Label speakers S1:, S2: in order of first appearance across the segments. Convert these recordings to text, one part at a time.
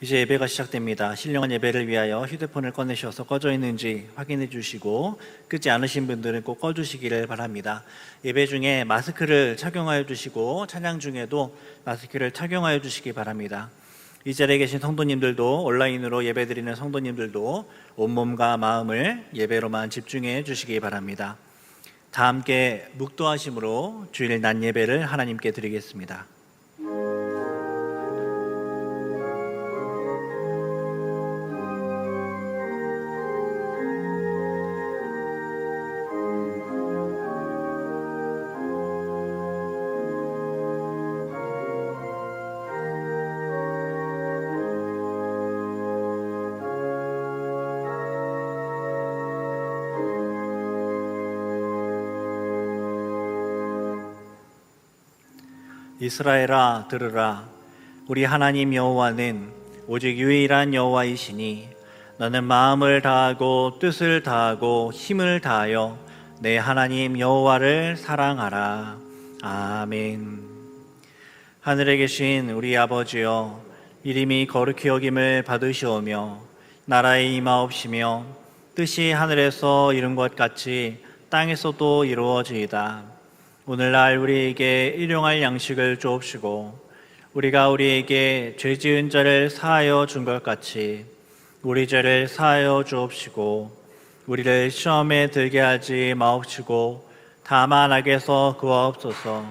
S1: 이제 예배가 시작됩니다. 신령한 예배를 위하여 휴대폰을 꺼내셔서 꺼져 있는지 확인해 주시고 끄지 않으신 분들은 꼭 꺼주시기를 바랍니다. 예배 중에 마스크를 착용하여 주시고 찬양 중에도 마스크를 착용하여 주시기 바랍니다. 이 자리에 계신 성도님들도, 온라인으로 예배드리는 성도님들도 온몸과 마음을 예배로만 집중해 주시기 바랍니다. 다 함께 묵도하심으로 주일 낮 예배를 하나님께 드리겠습니다. 이스라엘아 들으라. 우리 하나님 여호와는 오직 유일한 여호와이시니 너는 마음을 다하고 뜻을 다하고 힘을 다하여 내 하나님 여호와를 사랑하라. 아멘. 하늘에 계신 우리 아버지여, 이름이 거룩히 여김을 받으시오며 나라의 임하옵시며 뜻이 하늘에서 이룬 것 같이 땅에서도 이루어지이다. 오늘날 우리에게 일용할 양식을 주옵시고 우리가 우리에게 죄 지은 자를 사하여 준 것 같이 우리 죄를 사하여 주옵시고 우리를 시험에 들게 하지 마옵시고 다만 악에서 구하옵소서.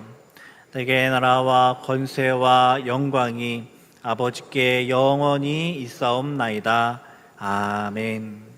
S1: 내게 나라와 권세와 영광이 아버지께 영원히 있사옵나이다. 아멘.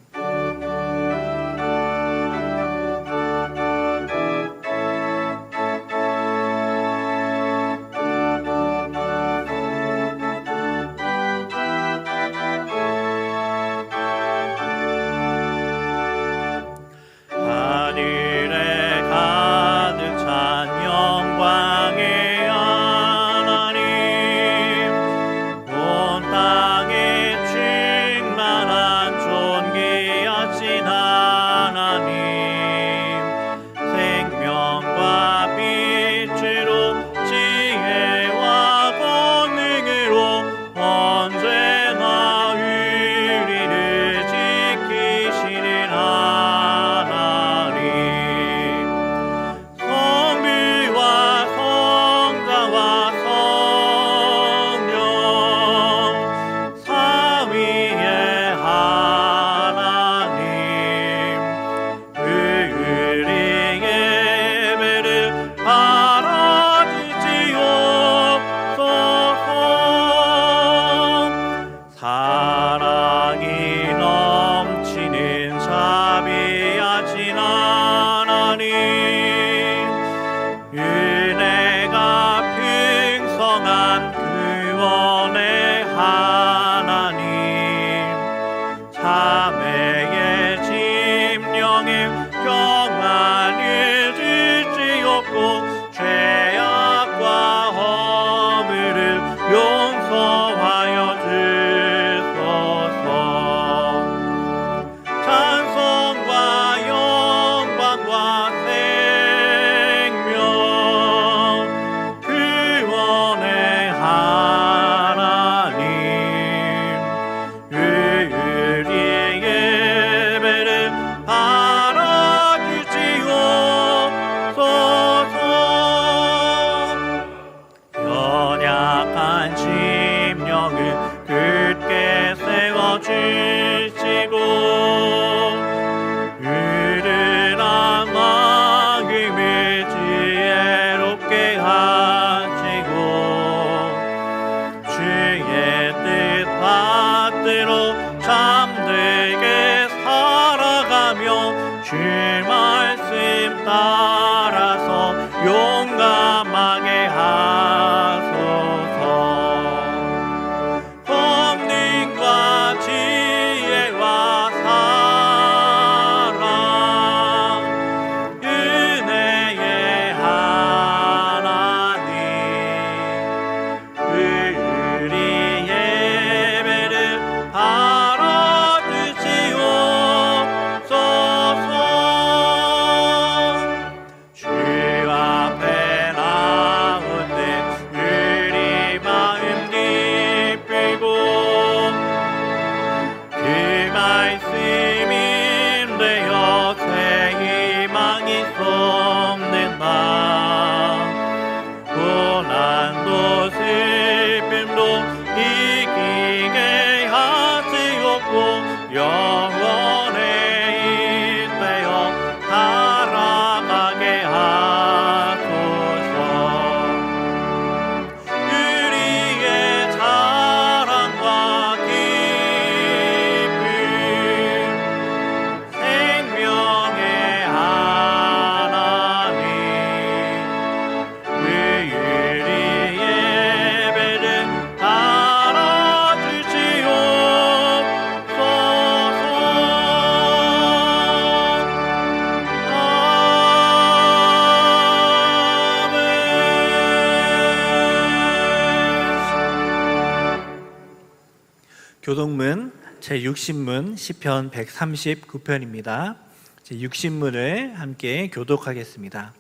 S1: 교동문 제60문 시편 139편입니다. 제60문을 함께 교독하겠습니다.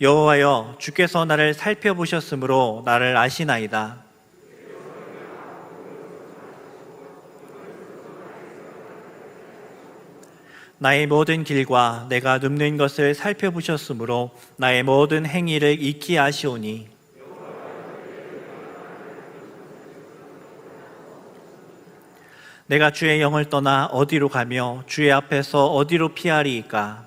S1: 여호와여, 주께서 나를 살펴보셨으므로 나를 아시나이다. 나의 모든 길과 내가 눕는 것을 살펴보셨으므로 나의 모든 행위를 익히 아시오니 내가 주의 영을 떠나 어디로 가며 주의 앞에서 어디로 피하리이까?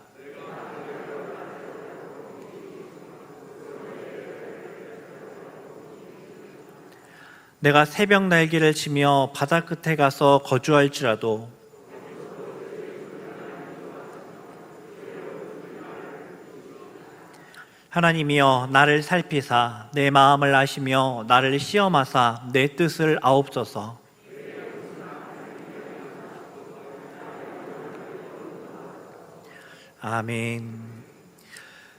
S1: 내가 새벽 날개를 치며 바다 끝에 가서 거주할지라도 하나님이여, 나를 살피사 내 마음을 아시며 나를 시험하사 내 뜻을 아옵소서. 아멘.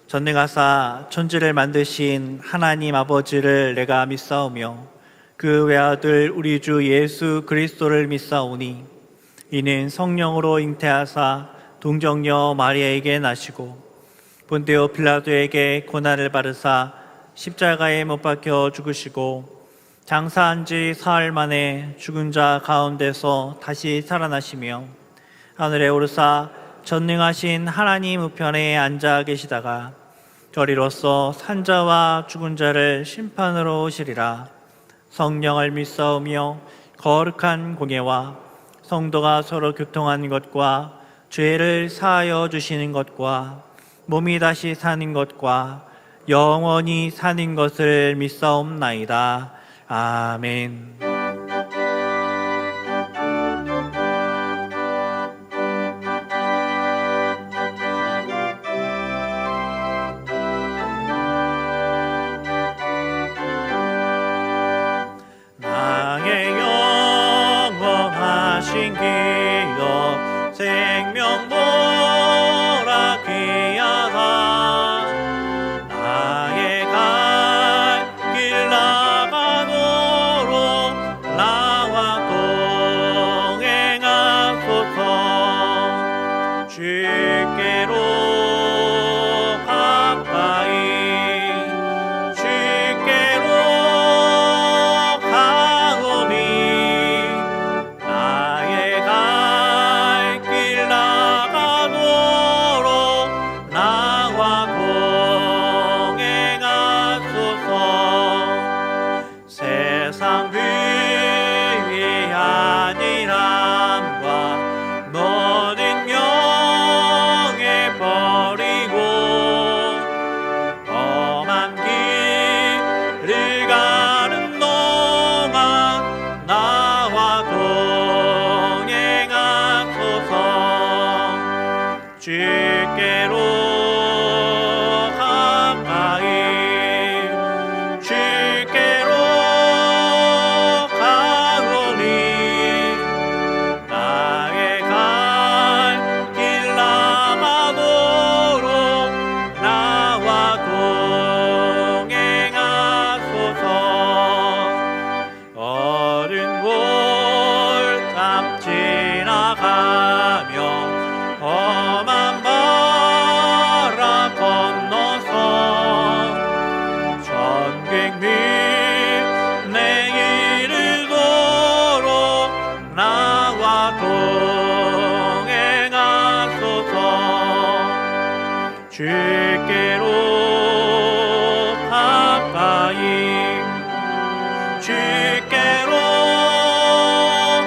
S1: 전능하사 천지를 만드신 하나님 아버지를 내가 믿사오며 그 외아들 우리 주 예수 그리스도를 믿사오니 이는 성령으로 잉태하사 동정녀 마리아에게 나시고 본디오 빌라도에게 고난을 받으사 십자가에 못 박혀 죽으시고 장사한 지 사흘 만에 죽은 자 가운데서 다시 살아나시며 하늘에 오르사 전능하신 하나님 우편에 앉아 계시다가 저리로서 산자와 죽은 자를 심판으로 오시리라. 성령을 믿사오며 거룩한 공예와 성도가 서로 교통하는 것과 죄를 사하여 주시는 것과 몸이 다시 사는 것과 영원히 사는 것을 믿사옵나이다. 아멘. 나의 영원하신 기업 생명 보라 귀하다. 나의 갈 길 나가도록 나와 동행하소서. 주께로 가까이 주께로 가오니 나의 갈 길 나가도록 나와 동행하소서. 세상 위한 일함과 모든 명예 버리고 험한 길을 가는 동안 나와 동행하소서. 주께로 가까이 주께로 가오니 나의 갈 길 나가도록 나와 동행하소서. 어른 골딱 지나가며 험한 바라 건너서 전객 및 내 이르도록 나와 동행하소서. 주께로 가까이 주께로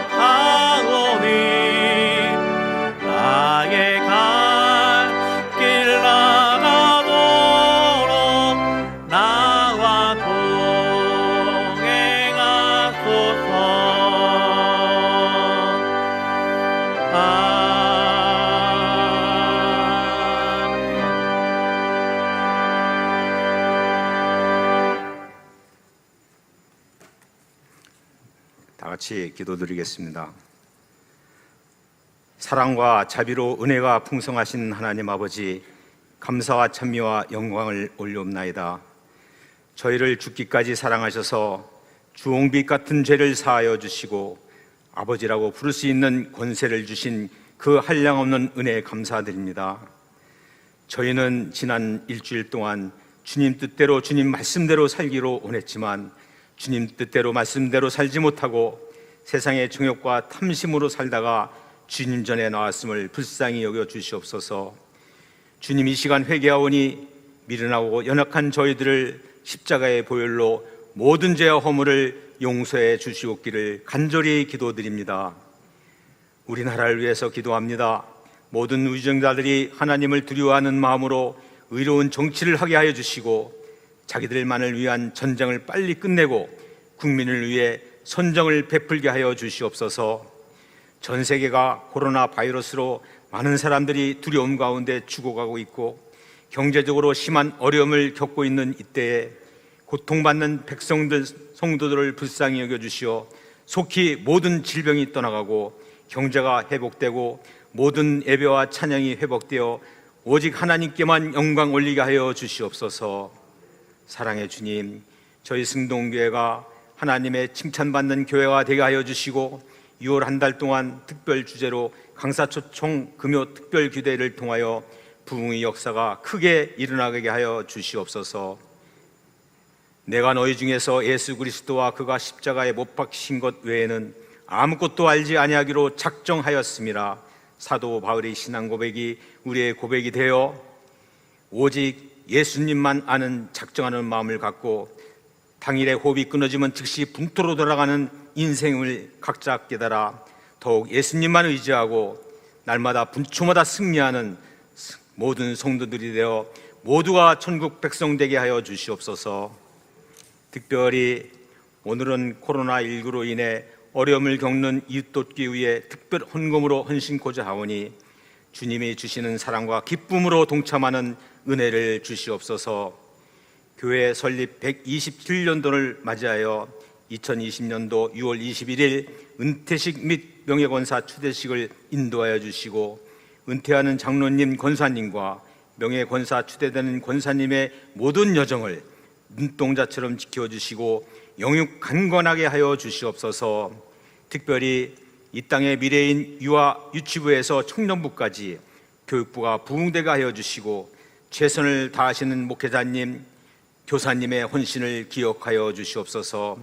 S1: 가오니 나의 갈 길 나가도록 나와 동행하소서.
S2: 다 같이 기도드리겠습니다. 사랑과 자비로 은혜가 풍성하신 하나님 아버지, 감사와 찬미와 영광을 올려옵나이다. 저희를 죽기까지 사랑하셔서 주홍빛 같은 죄를 사하여 주시고 아버지라고 부를 수 있는 권세를 주신 그 한량없는 은혜에 감사드립니다. 저희는 지난 일주일 동안 주님 뜻대로 주님 말씀대로 살기로 원했지만 주님 뜻대로 말씀대로 살지 못하고 세상의 정욕과 탐심으로 살다가 주님 전에 나왔음을 불쌍히 여겨 주시옵소서. 주님, 이 시간 회개하오니 미련하고 연약한 저희들을 십자가의 보혈로 모든 죄와 허물을 용서해 주시옵기를 간절히 기도드립니다. 우리나라를 위해서 기도합니다. 모든 위정자들이 하나님을 두려워하는 마음으로 의로운 정치를 하게 하여 주시고 자기들만을 위한 전쟁을 빨리 끝내고 국민을 위해 선정을 베풀게 하여 주시옵소서. 전 세계가 코로나 바이러스로 많은 사람들이 두려움 가운데 죽어가고 있고 경제적으로 심한 어려움을 겪고 있는 이때에 고통받는 백성들, 성도들을 불쌍히 여겨주시어 속히 모든 질병이 떠나가고 경제가 회복되고 모든 예배와 찬양이 회복되어 오직 하나님께만 영광 올리게 하여 주시옵소서. 사랑의 주님, 저희 승동교회가 하나님의 칭찬받는 교회가 되게 하여 주시고 6월 한 달 동안 특별 주제로 강사초청 금요 특별 규대를 통하여 부흥의 역사가 크게 일어나게 하여 주시옵소서. 내가 너희 중에서 예수 그리스도와 그가 십자가에 못 박히신 것 외에는 아무것도 알지 아니하기로 작정하였음이라. 사도 바울의 신앙 고백이 우리의 고백이 되어 오직 예수님만 아는 작정하는 마음을 갖고 당일에 호흡이 끊어지면 즉시 분토로 돌아가는 인생을 각자 깨달아 더욱 예수님만 의지하고 날마다 분초마다 승리하는 모든 성도들이 되어 모두가 천국 백성 되게 하여 주시옵소서. 특별히 오늘은 코로나19로 인해 어려움을 겪는 이웃 돕기 위해 특별 헌금으로 헌신코자 하오니 주님이 주시는 사랑과 기쁨으로 동참하는 은혜를 주시옵소서. 교회 설립 127년도를 맞이하여 2020년도 6월 21일 은퇴식 및 명예권사 추대식을 인도하여 주시고 은퇴하는 장로님, 권사님과 명예권사 추대되는 권사님의 모든 여정을 눈동자처럼 지켜주시고 영육 강건하게 하여 주시옵소서. 특별히 이 땅의 미래인 유아 유치부에서 청년부까지 교육부가 부흥되게 하여 주시고 최선을 다하시는 목회자님, 교사님의 헌신을 기억하여 주시옵소서.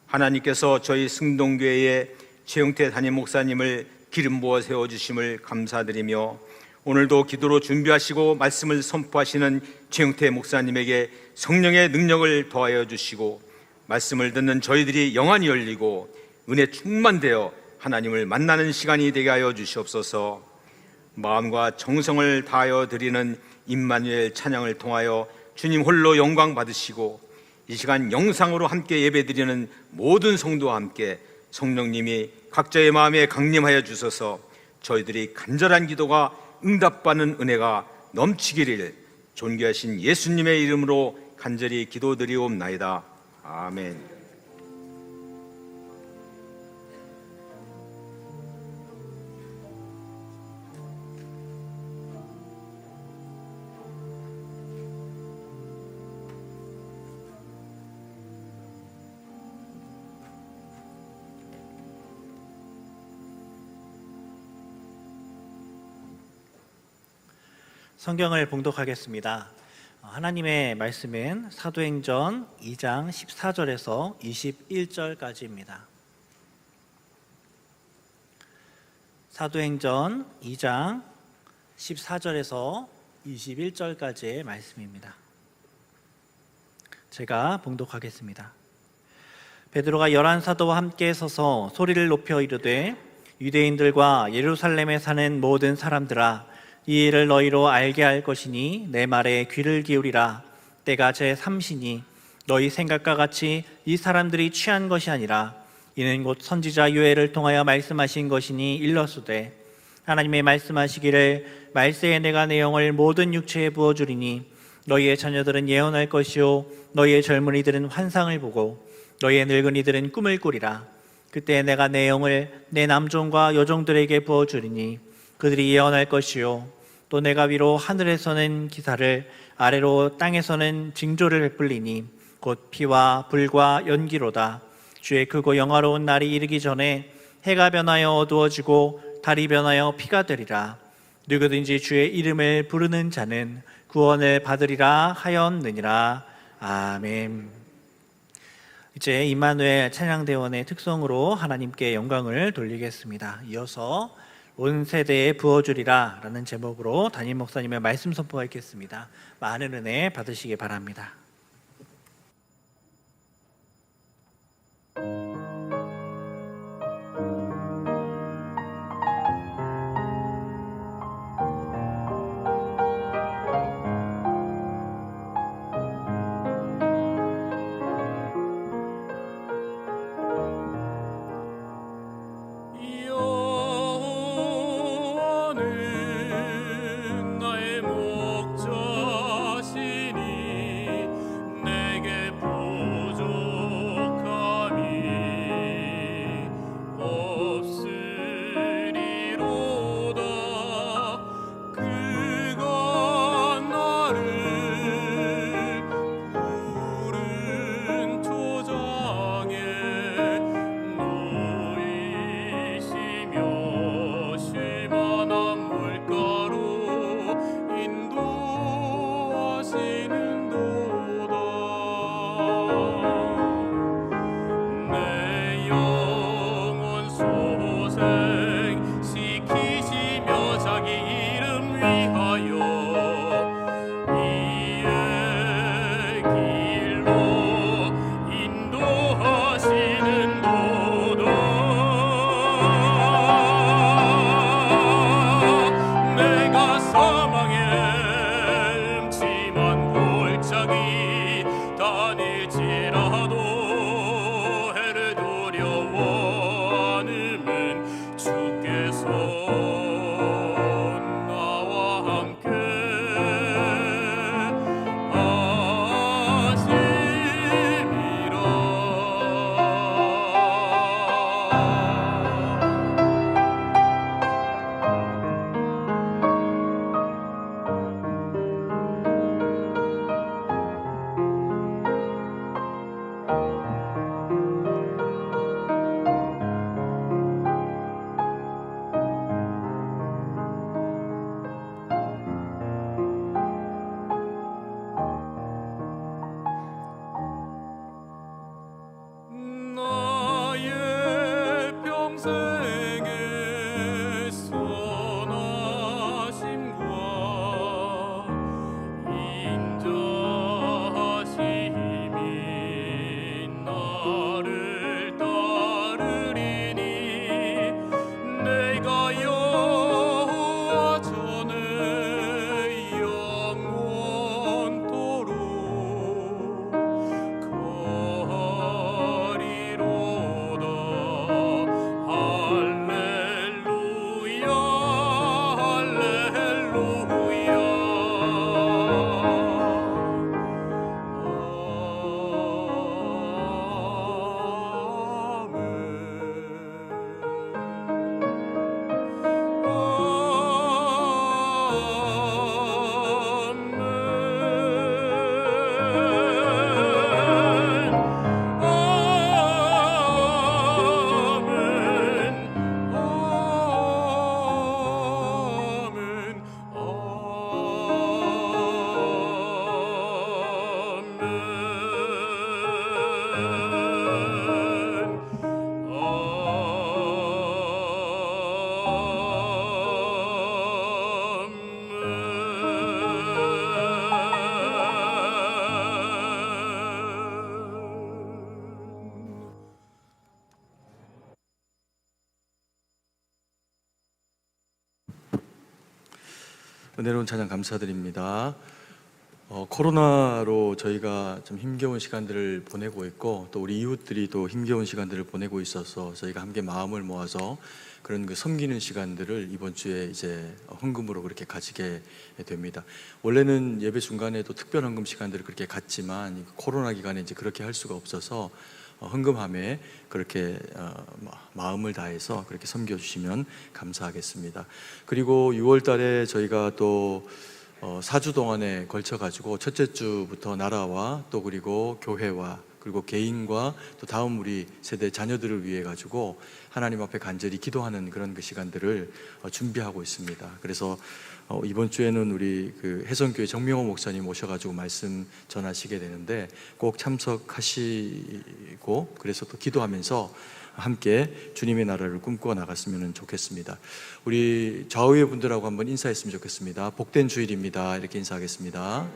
S2: 하나님께서 저희 승동교회의 최영태 담임 목사님을 기름 부어 세워주심을 감사드리며 오늘도 기도로 준비하시고 말씀을 선포하시는 최영태 목사님에게 성령의 능력을 더하여 주시고 말씀을 듣는 저희들이 영안이 열리고 은혜 충만되어 하나님을 만나는 시간이 되게 하여 주시옵소서. 마음과 정성을 다하여 드리는 임마누엘 찬양을 통하여 주님 홀로 영광 받으시고 이 시간 영상으로 함께 예배드리는 모든 성도와 함께 성령님이 각자의 마음에 강림하여 주셔서 저희들이 간절한 기도가 응답받는 은혜가 넘치기를 존귀하신 예수님의 이름으로 간절히 기도드리옵나이다. 아멘.
S1: 성경을 봉독하겠습니다. 하나님의 말씀은 사도행전 2장 14절에서 21절까지입니다. 사도행전 2장 14절에서 21절까지의 말씀입니다. 제가 봉독하겠습니다. 베드로가 11사도와 함께 서서 소리를 높여 이르되 유대인들과 예루살렘에 사는 모든 사람들아 이 일을 너희로 알게 할 것이니 내 말에 귀를 기울이라. 때가 제3시니 너희 생각과 같이 이 사람들이 취한 것이 아니라 이는 곧 선지자 요엘을 통하여 말씀하신 것이니 일러스되 하나님의 말씀하시기를 말세에 내가 내 영을 모든 육체에 부어주리니 너희의 자녀들은 예언할 것이요 너희의 젊은이들은 환상을 보고 너희의 늙은이들은 꿈을 꾸리라. 그때 내가 내 영을 내 남종과 여종들에게 부어주리니 그들이 예언할 것이요 또 내가 위로 하늘에서는 기사를 아래로 땅에서는 징조를 베풀리니 곧 피와 불과 연기로다. 주의 크고 영화로운 날이 이르기 전에 해가 변하여 어두워지고 달이 변하여 피가 되리라. 누구든지 주의 이름을 부르는 자는 구원을 받으리라 하였느니라. 아멘. 이제 임마누엘 찬양대원의 특성으로 하나님께 영광을 돌리겠습니다. 이어서 온 세대에 부어주리라 라는 제목으로 담임 목사님의 말씀 선포하겠습니다. 많은 은혜 받으시기 바랍니다.
S3: 은혜로운 찬양 감사드립니다. 코로나로 저희가 좀 힘겨운 시간들을 보내고 있고 또 우리 이웃들이 또 힘겨운 시간들을 보내고 있어서 저희가 함께 마음을 모아서 그런 섬기는 시간들을 이번 주에 이제 헌금으로 그렇게 가지게 됩니다. 원래는 예배 중간에도 특별 헌금 시간들을 그렇게 갖지만 코로나 기간에 이제 그렇게 할 수가 없어서 헌금함에 그렇게 마음을 다해서 그렇게 섬겨주시면 감사하겠습니다. 그리고 6월 달에 저희가 또 4주 동안에 걸쳐 가지고 첫째 주부터 나라와 또 그리고 교회와 그리고 개인과 또 다음 우리 세대 자녀들을 위해 가지고 하나님 앞에 간절히 기도하는 그런 그 시간들을 준비하고 있습니다. 그래서 이번 주에는 우리 그 해성교회 정명호 목사님 오셔가지고 말씀 전하시게 되는데 꼭 참석하시고 그래서 또 기도하면서 함께 주님의 나라를 꿈꿔 나갔으면 좋겠습니다. 우리 좌우의 분들하고 한번 인사했으면 좋겠습니다. 복된 주일입니다. 이렇게 인사하겠습니다.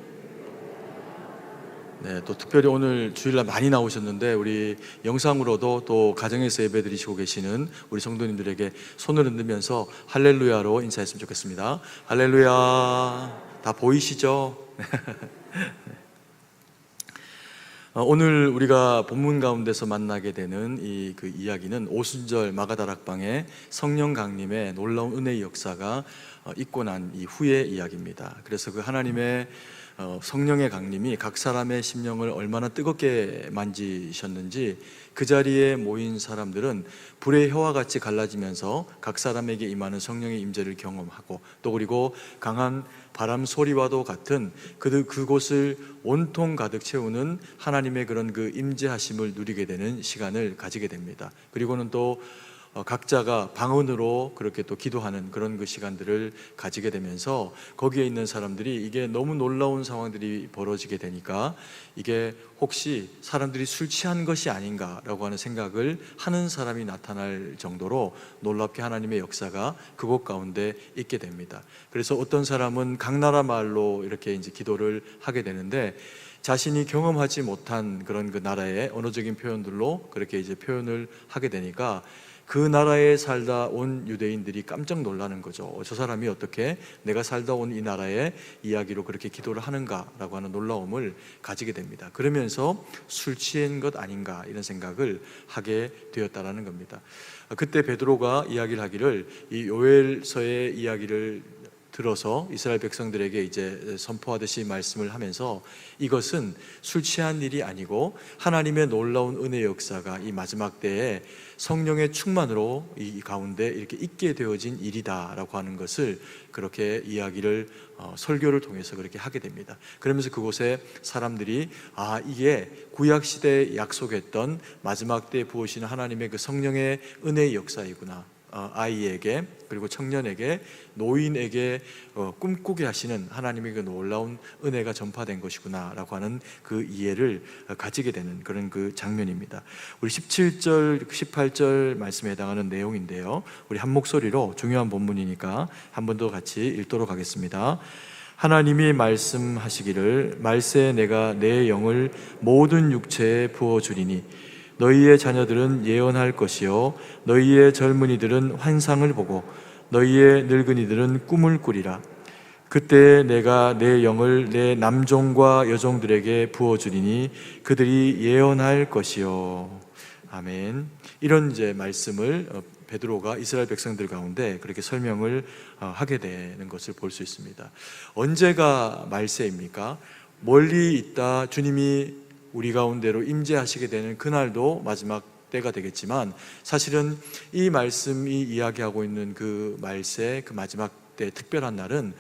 S3: 네, 또 특별히 오늘 주일날 많이 나오셨는데 우리 영상으로도 또 가정에서 예배드리시고 계시는 우리 성도님들에게 손을 흔들면서 할렐루야로 인사했으면 좋겠습니다. 할렐루야. 다 보이시죠? 오늘 우리가 본문 가운데서 만나게 되는 그 이야기는 오순절 마가다락방의 성령 강림의 놀라운 은혜의 역사가 있고 난 이후의 이야기입니다. 그래서 그 하나님의 성령의 강림이 각 사람의 심령을 얼마나 뜨겁게 만지셨는지 그 자리에 모인 사람들은 불의 혀와 같이 갈라지면서 각 사람에게 임하는 성령의 임재를 경험하고 또 그리고 강한 바람 소리와도 같은 그곳을 온통 가득 채우는 하나님의 그런 그 임재하심을 누리게 되는 시간을 가지게 됩니다. 그리고는 또 각자가 방언으로 그렇게 또 기도하는 그런 그 시간들을 가지게 되면서 거기에 있는 사람들이 이게 너무 놀라운 상황들이 벌어지게 되니까 이게 혹시 사람들이 술 취한 것이 아닌가라고 하는 생각을 하는 사람이 나타날 정도로 놀랍게 하나님의 역사가 그곳 가운데 있게 됩니다. 그래서 어떤 사람은 각 나라 말로 이렇게 이제 기도를 하게 되는데 자신이 경험하지 못한 그런 그 나라의 언어적인 표현들로 그렇게 이제 표현을 하게 되니까 그 나라에 살다 온 유대인들이 깜짝 놀라는 거죠. 저 사람이 어떻게 내가 살다 온 이 나라의 이야기로 그렇게 기도를 하는가라고 하는 놀라움을 가지게 됩니다. 그러면서 술 취한 것 아닌가 이런 생각을 하게 되었다라는 겁니다. 그때 베드로가 이야기를 하기를 이 요엘서의 이야기를 들어서 이스라엘 백성들에게 이제 선포하듯이 말씀을 하면서 이것은 술 취한 일이 아니고 하나님의 놀라운 은혜의 역사가 이 마지막 때에 성령의 충만으로 이 가운데 이렇게 있게 되어진 일이다라고 하는 것을 그렇게 이야기를 설교를 통해서 그렇게 하게 됩니다. 그러면서 그곳에 사람들이 이게 구약 시대에 약속했던 마지막 때에 부으시는 하나님의 그 성령의 은혜의 역사이구나. 아이에게 그리고 청년에게 노인에게 꿈꾸게 하시는 하나님의 그 놀라운 은혜가 전파된 것이구나 라고 하는 그 이해를 가지게 되는 그런 그 장면입니다. 우리 17절 18절 말씀에 해당하는 내용인데요, 우리 한 목소리로 중요한 본문이니까 한 번 더 같이 읽도록 하겠습니다. 하나님이 말씀하시기를 말세에 내가 내 영을 모든 육체에 부어주리니 너희의 자녀들은 예언할 것이요 너희의 젊은이들은 환상을 보고 너희의 늙은이들은 꿈을 꾸리라. 그때 내가 내 영을 내 남종과 여종들에게 부어주리니 그들이 예언할 것이요. 아멘. 이런 이제 말씀을 베드로가 이스라엘 백성들 가운데 그렇게 설명을 하게 되는 것을 볼 수 있습니다. 언제가 말세입니까? 멀리 있다 주님이 우리 가운데로 임재하시게 되는 그날도 마지막 때가 되겠지만 사실은 이 말씀이 이야기하고 있는 그 말세, 그 마지막 때 특별한 날은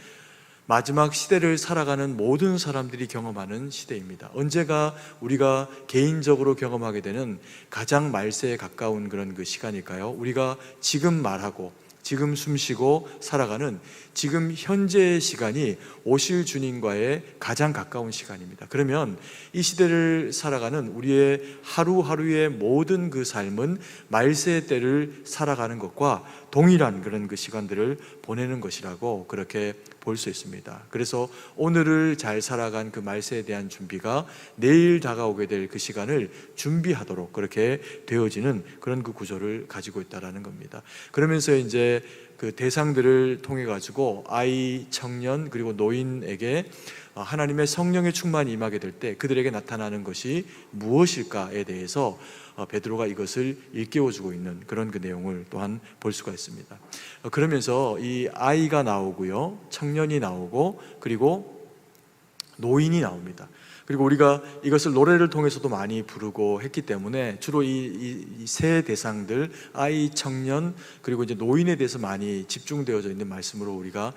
S3: 마지막 시대를 살아가는 모든 사람들이 경험하는 시대입니다. 언제가 우리가 개인적으로 경험하게 되는 가장 말세에 가까운 그런 그 시간일까요? 우리가 지금 말하고 지금 숨쉬고 살아가는 지금 현재의 시간이 오실 주님과의 가장 가까운 시간입니다. 그러면 이 시대를 살아가는 우리의 하루하루의 모든 그 삶은 말세의 때를 살아가는 것과 동일한 그런 그 시간들을 보내는 것이라고 그렇게 볼 수 있습니다. 그래서 오늘을 잘 살아간 그 말세에 대한 준비가 내일 다가오게 될 그 시간을 준비하도록 그렇게 되어지는 그런 그 구조를 가지고 있다라는 겁니다. 그러면서 이제 그 대상들을 통해 가지고 아이, 청년 그리고 노인에게 하나님의 성령의 충만이 임하게 될 때 그들에게 나타나는 것이 무엇일까에 대해서 베드로가 이것을 일깨워주고 있는 그런 그 내용을 또한 볼 수가 있습니다. 그러면서 이 아이가 나오고요, 청년이 나오고 그리고 노인이 나옵니다. 그리고 우리가 이것을 노래를 통해서도 많이 부르고 했기 때문에 주로 이 세 대상들, 아이, 청년, 그리고 이제 노인에 대해서 많이 집중되어져 있는 말씀으로 우리가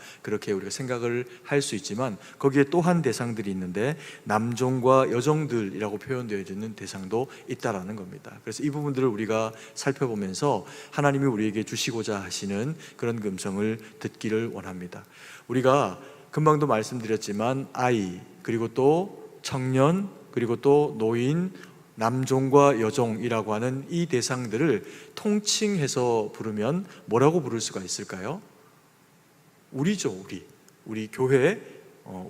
S3: 생각을 할 수 있지만, 거기에 또 한 대상들이 있는데 남종과 여종들이라고 표현되어 있는 대상도 있다라는 겁니다. 그래서 이 부분들을 우리가 살펴보면서 하나님이 우리에게 주시고자 하시는 그런 음성을 듣기를 원합니다. 우리가 금방도 말씀드렸지만 아이, 그리고 또 청년, 그리고 또 노인, 남종과 여종이라고 하는 이 대상들을 통칭해서 부르면 뭐라고 부를 수가 있을까요? 우리죠. 우리 교회,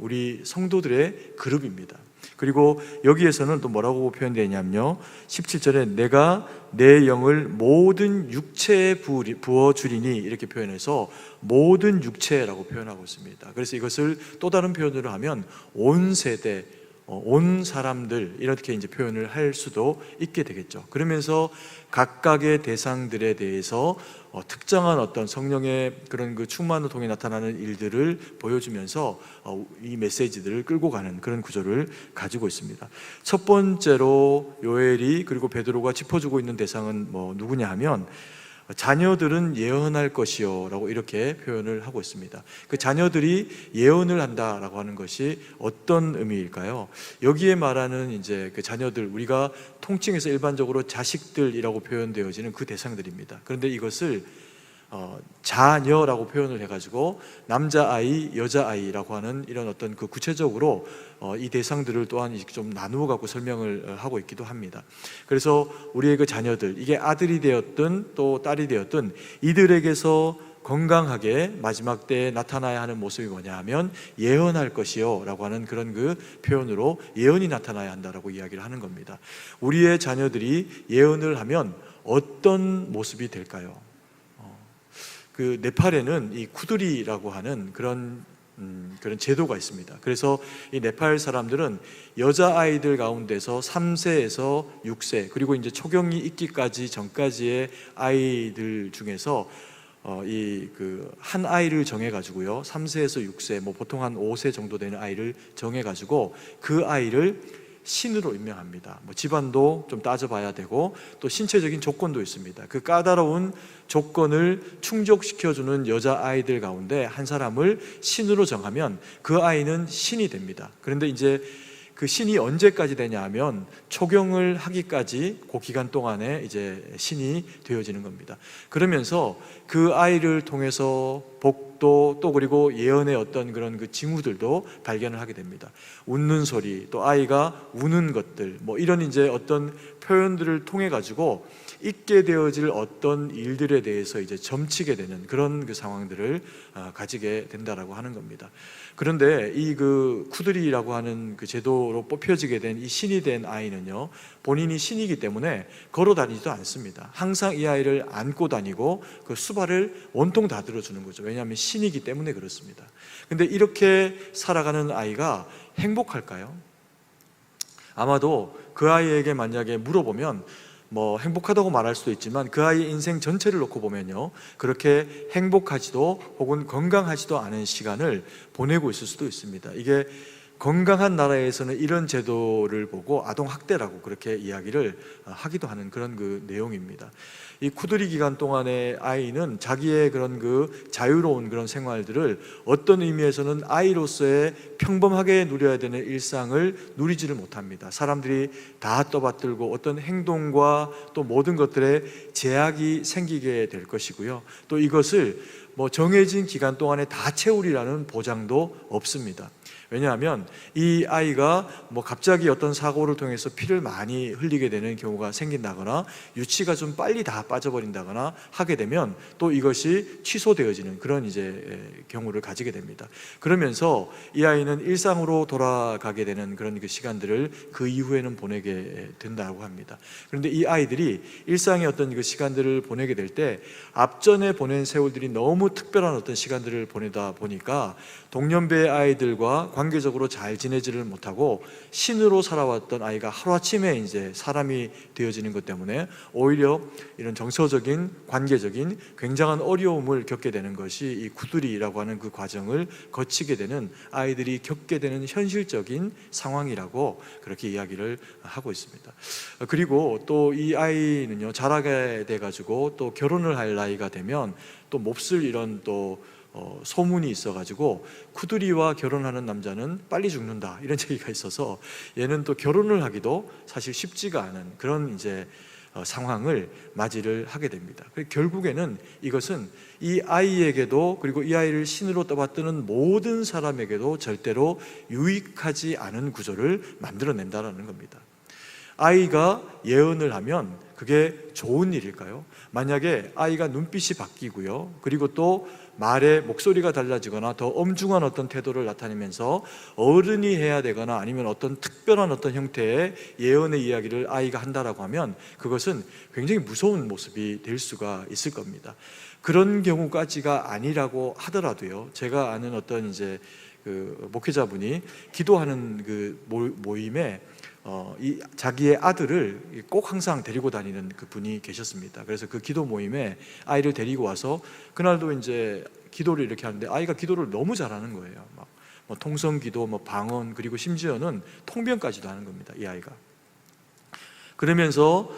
S3: 우리 성도들의 그룹입니다. 그리고 여기에서는 또 뭐라고 표현되어 있냐면요, 17절에 내가 내 영을 모든 육체에 부어주리니 이렇게 표현해서 모든 육체라고 표현하고 있습니다. 그래서 이것을 또 다른 표현으로 하면 온 세대, 온 사람들, 이렇게 이제 표현을 할 수도 있게 되겠죠. 그러면서 각각의 대상들에 대해서 특정한 어떤 성령의 그런 그 충만을 통해 나타나는 일들을 보여주면서 이 메시지들을 끌고 가는 그런 구조를 가지고 있습니다. 첫 번째로 요엘이 그리고 베드로가 짚어주고 있는 대상은 누구냐 하면 자녀들은 예언할 것이요 라고 이렇게 표현을 하고 있습니다. 그 자녀들이 예언을 한다라고 하는 것이 어떤 의미일까요? 여기에 말하는 이제 그 자녀들, 우리가 통칭해서 일반적으로 자식들이라고 표현되어지는 그 대상들입니다. 그런데 이것을 자녀라고 표현을 해가지고 남자아이, 여자아이라고 하는 이런 어떤 그 구체적으로 이 대상들을 또한 좀 나누어 갖고 설명을 하고 있기도 합니다. 그래서 우리의 그 자녀들, 이게 아들이 되었든 또 딸이 되었든 이들에게서 건강하게 마지막 때에 나타나야 하는 모습이 뭐냐 하면 예언할 것이요 라고 하는 그런 그 표현으로 예언이 나타나야 한다라고 이야기를 하는 겁니다. 우리의 자녀들이 예언을 하면 어떤 모습이 될까요? 그 네팔에는 이 쿠두리라고 하는 그런 제도가 있습니다. 그래서 이 네팔 사람들은 여자아이들 가운데서 3세에서 6세, 그리고 이제 초경이 있기까지 전까지의 아이들 중에서 한 아이를 정해가지고요, 3세에서 6세, 보통 한 5세 정도 되는 아이를 정해가지고 그 아이를 신으로 임명합니다. 집안도 좀 따져봐야 되고 또 신체적인 조건도 있습니다. 그 까다로운 조건을 충족시켜주는 여자아이들 가운데 한 사람을 신으로 정하면 그 아이는 신이 됩니다. 그런데 이제 그 신이 언제까지 되냐 하면 초경을 하기까지 그 기간 동안에 이제 신이 되어지는 겁니다. 그러면서 그 아이를 통해서 복도 또 그리고 예언의 어떤 그런 그 징후들도 발견을 하게 됩니다. 웃는 소리, 또 아이가 우는 것들, 이런 이제 어떤 표현들을 통해 가지고 있게 되어질 어떤 일들에 대해서 이제 점치게 되는 그런 그 상황들을 가지게 된다라고 하는 겁니다. 그런데 이 그 쿠드리라고 하는 그 제도로 뽑혀지게 된 이 신이 된 아이는요, 본인이 신이기 때문에 걸어 다니지도 않습니다. 항상 이 아이를 안고 다니고 그 수발을 온통 다 들어주는 거죠. 왜냐하면 신이기 때문에 그렇습니다. 근데 이렇게 살아가는 아이가 행복할까요? 아마도 그 아이에게 만약에 물어보면 행복하다고 말할 수도 있지만 그 아이의 인생 전체를 놓고 보면요, 그렇게 행복하지도 혹은 건강하지도 않은 시간을 보내고 있을 수도 있습니다. 이게 건강한 나라에서는 이런 제도를 보고 아동학대라고 그렇게 이야기를 하기도 하는 그런 그 내용입니다. 이 쿠드리 기간 동안의 아이는 자기의 그런 그 자유로운 그런 생활들을 어떤 의미에서는 아이로서의 평범하게 누려야 되는 일상을 누리지를 못합니다. 사람들이 다 떠받들고 어떤 행동과 또 모든 것들에 제약이 생기게 될 것이고요. 또 이것을 정해진 기간 동안에 다 채우리라는 보장도 없습니다. 왜냐하면 이 아이가 갑자기 어떤 사고를 통해서 피를 많이 흘리게 되는 경우가 생긴다거나 유치가 좀 빨리 다 빠져버린다거나 하게 되면 또 이것이 취소되어지는 그런 이제 경우를 가지게 됩니다. 그러면서 이 아이는 일상으로 돌아가게 되는 그런 그 시간들을 그 이후에는 보내게 된다고 합니다. 그런데 이 아이들이 일상의 어떤 그 시간들을 보내게 될 때 앞전에 보낸 세월들이 너무 특별한 어떤 시간들을 보내다 보니까 동년배 아이들과 관계적으로 잘 지내지를 못하고 신으로 살아왔던 아이가 하루아침에 이제 사람이 되어지는 것 때문에 오히려 이런 정서적인 관계적인 굉장한 어려움을 겪게 되는 것이 이 구두리라고 하는 그 과정을 거치게 되는 아이들이 겪게 되는 현실적인 상황이라고 그렇게 이야기를 하고 있습니다. 그리고 또 이 아이는요, 자라게 돼가지고 또 결혼을 할 나이가 되면 또 몹쓸 이런 또 소문이 있어가지고 쿠두리와 결혼하는 남자는 빨리 죽는다, 이런 얘기가 있어서 얘는 또 결혼을 하기도 사실 쉽지가 않은 그런 이제 상황을 맞이를 하게 됩니다. 결국에는 이것은 이 아이에게도, 그리고 이 아이를 신으로 떠받드는 모든 사람에게도 절대로 유익하지 않은 구조를 만들어낸다는 겁니다. 아이가 예언을 하면 그게 좋은 일일까요? 만약에 아이가 눈빛이 바뀌고요, 그리고 또 말의 목소리가 달라지거나 더 엄중한 어떤 태도를 나타내면서 어른이 해야 되거나 아니면 어떤 특별한 어떤 형태의 예언의 이야기를 아이가 한다라고 하면 그것은 굉장히 무서운 모습이 될 수가 있을 겁니다. 그런 경우까지가 아니라고 하더라도요, 제가 아는 어떤 이제 그 목회자분이 기도하는 그 모임에 이 자기의 아들을 꼭 항상 데리고 다니는 그 분이 계셨습니다. 그래서 그 기도 모임에 아이를 데리고 와서 그날도 이제 기도를 이렇게 하는데 아이가 기도를 너무 잘하는 거예요. 막 뭐 통성기도, 뭐 방언, 그리고 심지어는 통변까지도 하는 겁니다. 이 아이가. 그러면서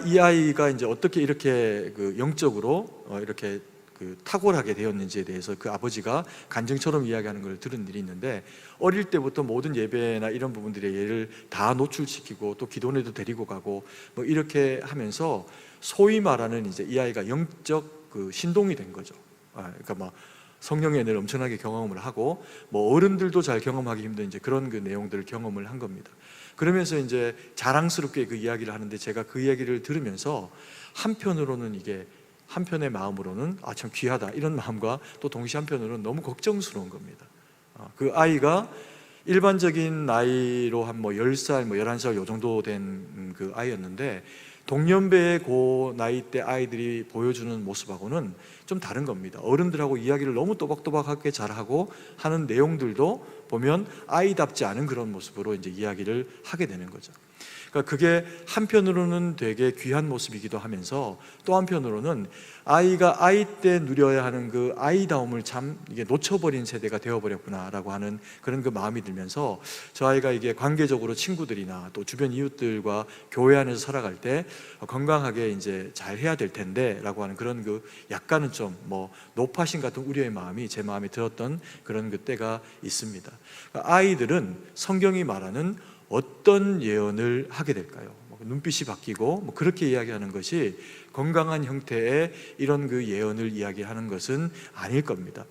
S3: 이 아이가 이제 어떻게 이렇게 그 영적으로 이렇게 그 탁월하게 되었는지에 대해서 그 아버지가 간증처럼 이야기하는 걸 들은 일이 있는데, 어릴 때부터 모든 예배나 이런 부분들에 얘를 다 노출시키고 또 기도원에도 데리고 가고 뭐 이렇게 하면서 소위 말하는 이제 이 아이가 영적 그 신동이 된 거죠. 그러니까 막 성령의 은혜를 엄청나게 경험을 하고 뭐 어른들도 잘 경험하기 힘든 이제 그런 그 내용들을 경험을 한 겁니다. 그러면서 이제 자랑스럽게 그 이야기를 하는데, 제가 그 이야기를 들으면서 한편으로는 이게 한편의 마음으로는 참 귀하다, 이런 마음과 또 동시에 한편으로는 너무 걱정스러운 겁니다. 그 아이가 일반적인 나이로 한 뭐 10살, 뭐 11살 요 정도 된 그 아이였는데, 동년배의 그 나이 때 아이들이 보여주는 모습하고는 좀 다른 겁니다. 어른들하고 이야기를 너무 또박또박하게 잘하고 하는 내용들도 보면 아이답지 않은 그런 모습으로 이제 이야기를 하게 되는 거죠. 그러니까 그게 한편으로는 되게 귀한 모습이기도 하면서 또 한편으로는 아이가 아이 때 누려야 하는 그 아이다움을 참 이게 놓쳐버린 세대가 되어버렸구나라고 하는 그런 그 마음이 들면서, 저 아이가 이게 관계적으로 친구들이나 또 주변 이웃들과 교회 안에서 살아갈 때 건강하게 이제 잘 해야 될 텐데라고 하는 그런 그 약간은 좀 뭐 노파심 같은 우려의 마음이 제 마음에 들었던 그런 그 때가 있습니다. 그러니까 아이들은 성경이 말하는 어떤 예언을 하게 될까요? 눈빛이 바뀌고 뭐 그렇게 이야기하는 것이 건강한 형태의 이런 그 예언을 이야기하는 것은 아닐 겁니다.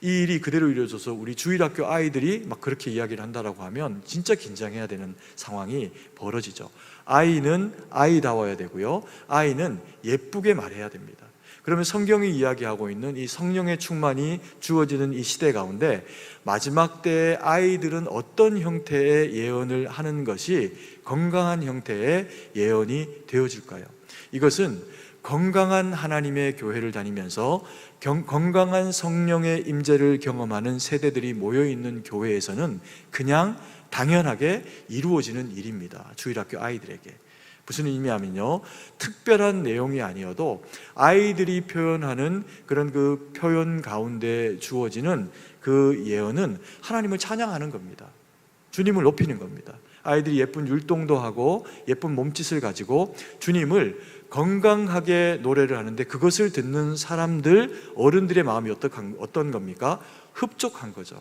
S3: 이 일이 그대로 이루어져서 우리 주일학교 아이들이 막 그렇게 이야기를 한다라고 하면 진짜 긴장해야 되는 상황이 벌어지죠. 아이는 아이다워야 되고요, 아이는 예쁘게 말해야 됩니다. 그러면 성경이 이야기하고 있는 이 성령의 충만이 주어지는 이 시대 가운데 마지막 때의 아이들은 어떤 형태의 예언을 하는 것이 건강한 형태의 예언이 되어질까요? 이것은 건강한 하나님의 교회를 다니면서 건강한 성령의 임재를 경험하는 세대들이 모여있는 교회에서는 그냥 당연하게 이루어지는 일입니다. 주일학교 아이들에게. 무슨 의미냐면요, 특별한 내용이 아니어도 아이들이 표현하는 그런 그 표현 가운데 주어지는 그 예언은 하나님을 찬양하는 겁니다. 주님을 높이는 겁니다. 아이들이 예쁜 율동도 하고 예쁜 몸짓을 가지고 주님을 건강하게 노래를 하는데, 그것을 듣는 사람들, 어른들의 마음이 어떤 겁니까? 흡족한 거죠.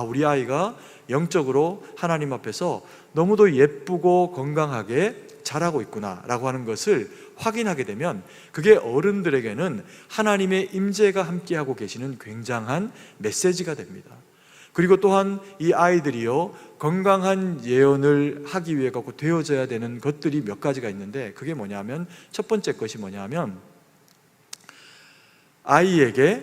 S3: 우리 아이가 영적으로 하나님 앞에서 너무도 예쁘고 건강하게 자라고 있구나라고 하는 것을 확인하게 되면 그게 어른들에게는 하나님의 임재가 함께하고 계시는 굉장한 메시지가 됩니다. 그리고 또한 이 아이들이요, 건강한 예언을 하기 위해 갖고 되어져야 되는 것들이 몇 가지가 있는데, 그게 뭐냐면, 첫 번째 것이 뭐냐면 아이에게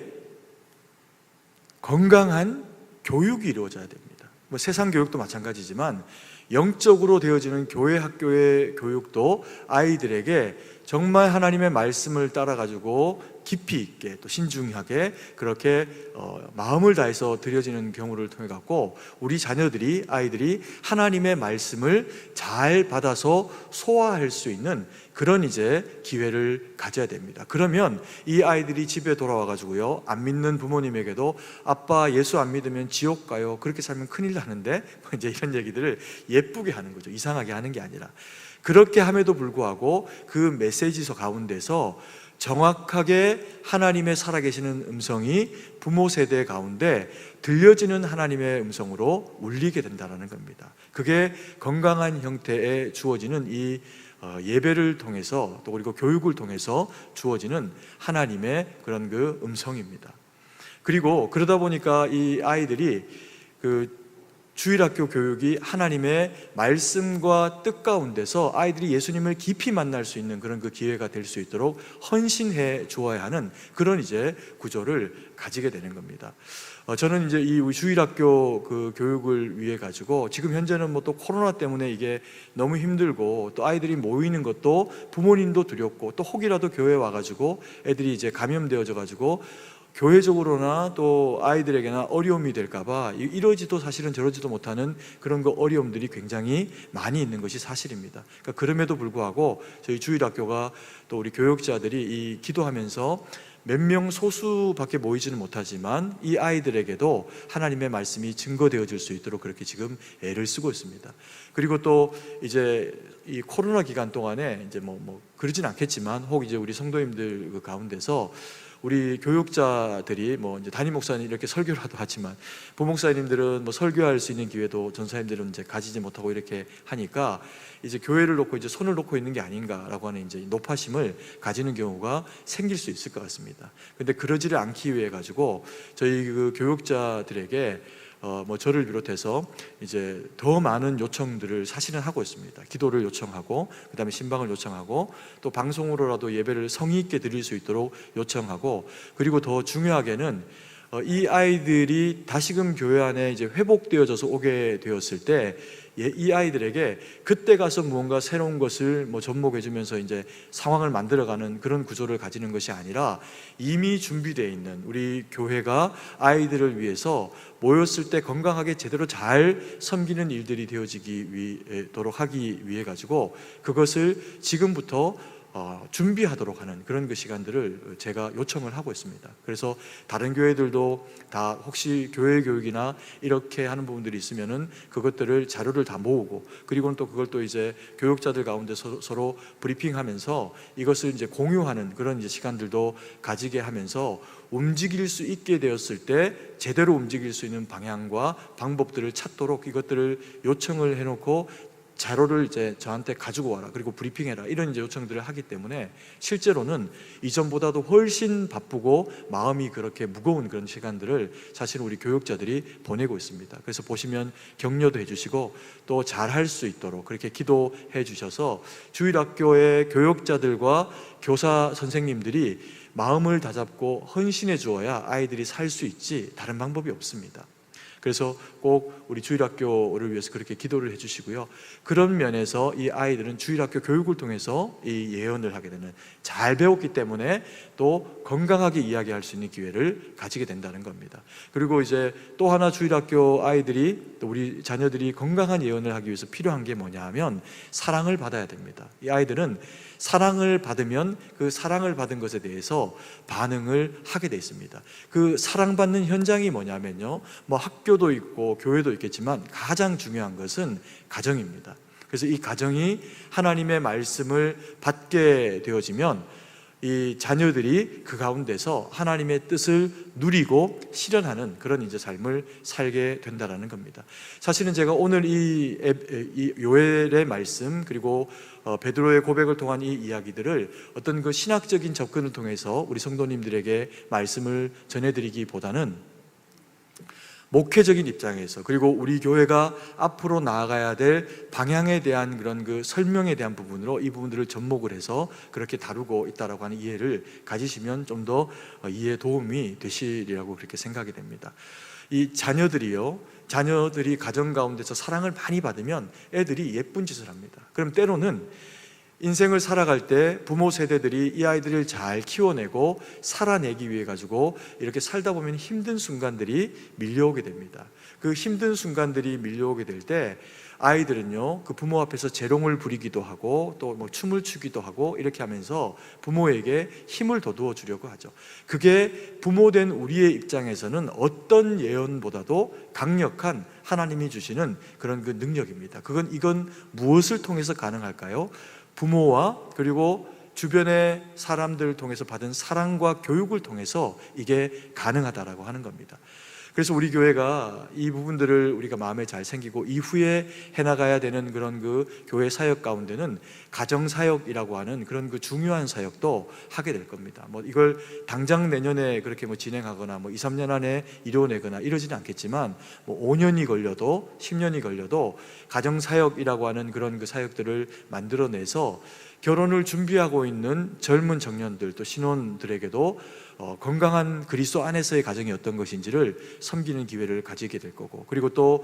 S3: 건강한 교육이 이루어져야 됩니다. 뭐 세상 교육도 마찬가지지만 영적으로 되어지는 교회 학교의 교육도 아이들에게 정말 하나님의 말씀을 따라 가지고 깊이 있게 또 신중하게 그렇게 마음을 다해서 드려지는 경우를 통해 갖고 우리 자녀들이 아이들이 하나님의 말씀을 잘 받아서 소화할 수 있는 그런 이제 기회를 가져야 됩니다. 그러면 이 아이들이 집에 돌아와 가지고요, 안 믿는 부모님에게도 아빠 예수 안 믿으면 지옥 가요, 그렇게 살면 큰일 나는데 이제 이런 얘기들을 예쁘게 하는 거죠. 이상하게 하는 게 아니라. 그렇게 함에도 불구하고 그 메시지서 가운데서 정확하게 하나님의 살아계시는 음성이 부모 세대 가운데 들려지는 하나님의 음성으로 울리게 된다는 겁니다. 그게 건강한 형태에 주어지는 이 예배를 통해서 또 그리고 교육을 통해서 주어지는 하나님의 그런 그 음성입니다. 그리고 그러다 보니까 이 아이들이 그 주일학교 교육이 하나님의 말씀과 뜻 가운데서 아이들이 예수님을 깊이 만날 수 있는 그런 그 기회가 될 수 있도록 헌신해 주어야 하는 그런 이제 구조를 가지게 되는 겁니다. 저는 이제 이 주일학교 그 교육을 위해 가지고 지금 현재는 뭐 또 코로나 때문에 이게 너무 힘들고 또 아이들이 모이는 것도 부모님도 두렵고 또 혹이라도 교회 와가지고 애들이 이제 감염되어져 가지고 교회적으로나 또 아이들에게나 어려움이 될까봐 이러지도 사실은 저러지도 못하는 그런 그 어려움들이 굉장히 많이 있는 것이 사실입니다. 그러니까 그럼에도 불구하고 저희 주일학교가 또 우리 교육자들이 이 기도하면서 몇 명 소수밖에 모이지는 못하지만 이 아이들에게도 하나님의 말씀이 증거되어질 수 있도록 그렇게 지금 애를 쓰고 있습니다. 그리고 또 이제 이 코로나 기간 동안에 이제 뭐 그러진 않겠지만 혹 이제 우리 성도님들 그 가운데서 우리 교육자들이 뭐 이제 담임 목사님 이렇게 설교라도 하지만 부목사님들은 뭐 설교할 수 있는 기회도 전사님들은 이제 가지지 못하고 이렇게 하니까 이제 교회를 놓고 이제 손을 놓고 있는 게 아닌가라고 하는 이제 노파심을 가지는 경우가 생길 수 있을 것 같습니다. 근데 그러지를 않기 위해 가지고 저희 그 교육자들에게 뭐 저를 비롯해서 이제 더 많은 요청들을 사실은 하고 있습니다. 기도를 요청하고 그다음에 신방을 요청하고 또 방송으로라도 예배를 성의 있게 드릴 수 있도록 요청하고 그리고 더 중요하게는 이 아이들이 다시금 교회 안에 이제 회복되어져서 오게 되었을 때 이 아이들에게 그때 가서 무언가 새로운 것을 뭐 접목해 주면서 이제 상황을 만들어가는 그런 구조를 가지는 것이 아니라 이미 준비되어 있는 우리 교회가 아이들을 위해서 모였을 때 건강하게 제대로 잘 섬기는 일들이 되어지도록 하기 위해 가지고 그것을 지금부터 준비하도록 하는 그런 그 시간들을 제가 요청을 하고 있습니다. 그래서 다른 교회들도 다 혹시 교회 교육이나 이렇게 하는 부분들이 있으면은 그것들을 자료를 다 모으고 그리고는 또 그걸 또 이제 교육자들 가운데 서로 브리핑하면서 이것을 이제 공유하는 그런 이제 시간들도 가지게 하면서 움직일 수 있게 되었을 때 제대로 움직일 수 있는 방향과 방법들을 찾도록 이것들을 요청을 해놓고 자료를 이제 저한테 가지고 와라 그리고 브리핑해라 이런 이제 요청들을 하기 때문에 실제로는 이전보다도 훨씬 바쁘고 마음이 그렇게 무거운 그런 시간들을 사실 우리 교육자들이 보내고 있습니다. 그래서 보시면 격려도 해주시고 또 잘할 수 있도록 그렇게 기도해 주셔서 주일학교의 교육자들과 교사 선생님들이 마음을 다잡고 헌신해 주어야 아이들이 살 수 있지 다른 방법이 없습니다. 그래서 꼭 우리 주일학교를 위해서 그렇게 기도를 해주시고요. 그런 면에서 이 아이들은 주일학교 교육을 통해서 이 예언을 하게 되는 잘 배웠기 때문에 또 건강하게 이야기할 수 있는 기회를 가지게 된다는 겁니다. 그리고 이제 또 하나 주일학교 아이들이 또 우리 자녀들이 건강한 예언을 하기 위해서 필요한 게 뭐냐 하면 사랑을 받아야 됩니다. 이 아이들은 사랑을 받으면 그 사랑을 받은 것에 대해서 반응을 하게 돼 있습니다. 그 사랑받는 현장이 뭐냐면요, 뭐 학교도 있고 교회도 있겠지만 가장 중요한 것은 가정입니다. 그래서 이 가정이 하나님의 말씀을 받게 되어지면 이 자녀들이 그 가운데서 하나님의 뜻을 누리고 실현하는 그런 이제 삶을 살게 된다라는 겁니다. 사실은 제가 오늘 이 요엘의 말씀 그리고 베드로의 고백을 통한 이 이야기들을 어떤 그 신학적인 접근을 통해서 우리 성도님들에게 말씀을 전해드리기보다는 목회적인 입장에서 그리고 우리 교회가 앞으로 나아가야 될 방향에 대한 그런 그 설명에 대한 부분으로 이 부분들을 접목을 해서 그렇게 다루고 있다라고 하는 이해를 가지시면 좀 더 이해에 도움이 되시리라고 그렇게 생각이 됩니다. 이 자녀들이 가정 가운데서 사랑을 많이 받으면 애들이 예쁜 짓을 합니다. 그럼 때로는 인생을 살아갈 때 부모 세대들이 이 아이들을 잘 키워내고 살아내기 위해 가지고 이렇게 살다 보면 힘든 순간들이 밀려오게 됩니다. 그 힘든 순간들이 밀려오게 될 때 아이들은요, 그 부모 앞에서 재롱을 부리기도 하고 또 뭐 춤을 추기도 하고 이렇게 하면서 부모에게 힘을 돋워 주려고 하죠. 그게 부모된 우리의 입장에서는 어떤 예언보다도 강력한 하나님이 주시는 그런 그 능력입니다. 이건 무엇을 통해서 가능할까요? 부모와 그리고 주변의 사람들을 통해서 받은 사랑과 교육을 통해서 이게 가능하다라고 하는 겁니다. 그래서 우리 교회가 이 부분들을 우리가 마음에 잘 생기고 이후에 해나가야 되는 그런 그 교회 사역 가운데는 가정 사역이라고 하는 그런 그 중요한 사역도 하게 될 겁니다. 뭐 이걸 당장 내년에 그렇게 뭐 진행하거나 뭐 2, 3년 안에 이루어내거나 이러지는 않겠지만 뭐 5년이 걸려도 10년이 걸려도 가정 사역이라고 하는 그런 그 사역들을 만들어내서 결혼을 준비하고 있는 젊은 청년들 또 신혼들에게도 건강한 그리스도 안에서의 가정이 어떤 것인지를 섬기는 기회를 가지게 될 거고, 그리고 또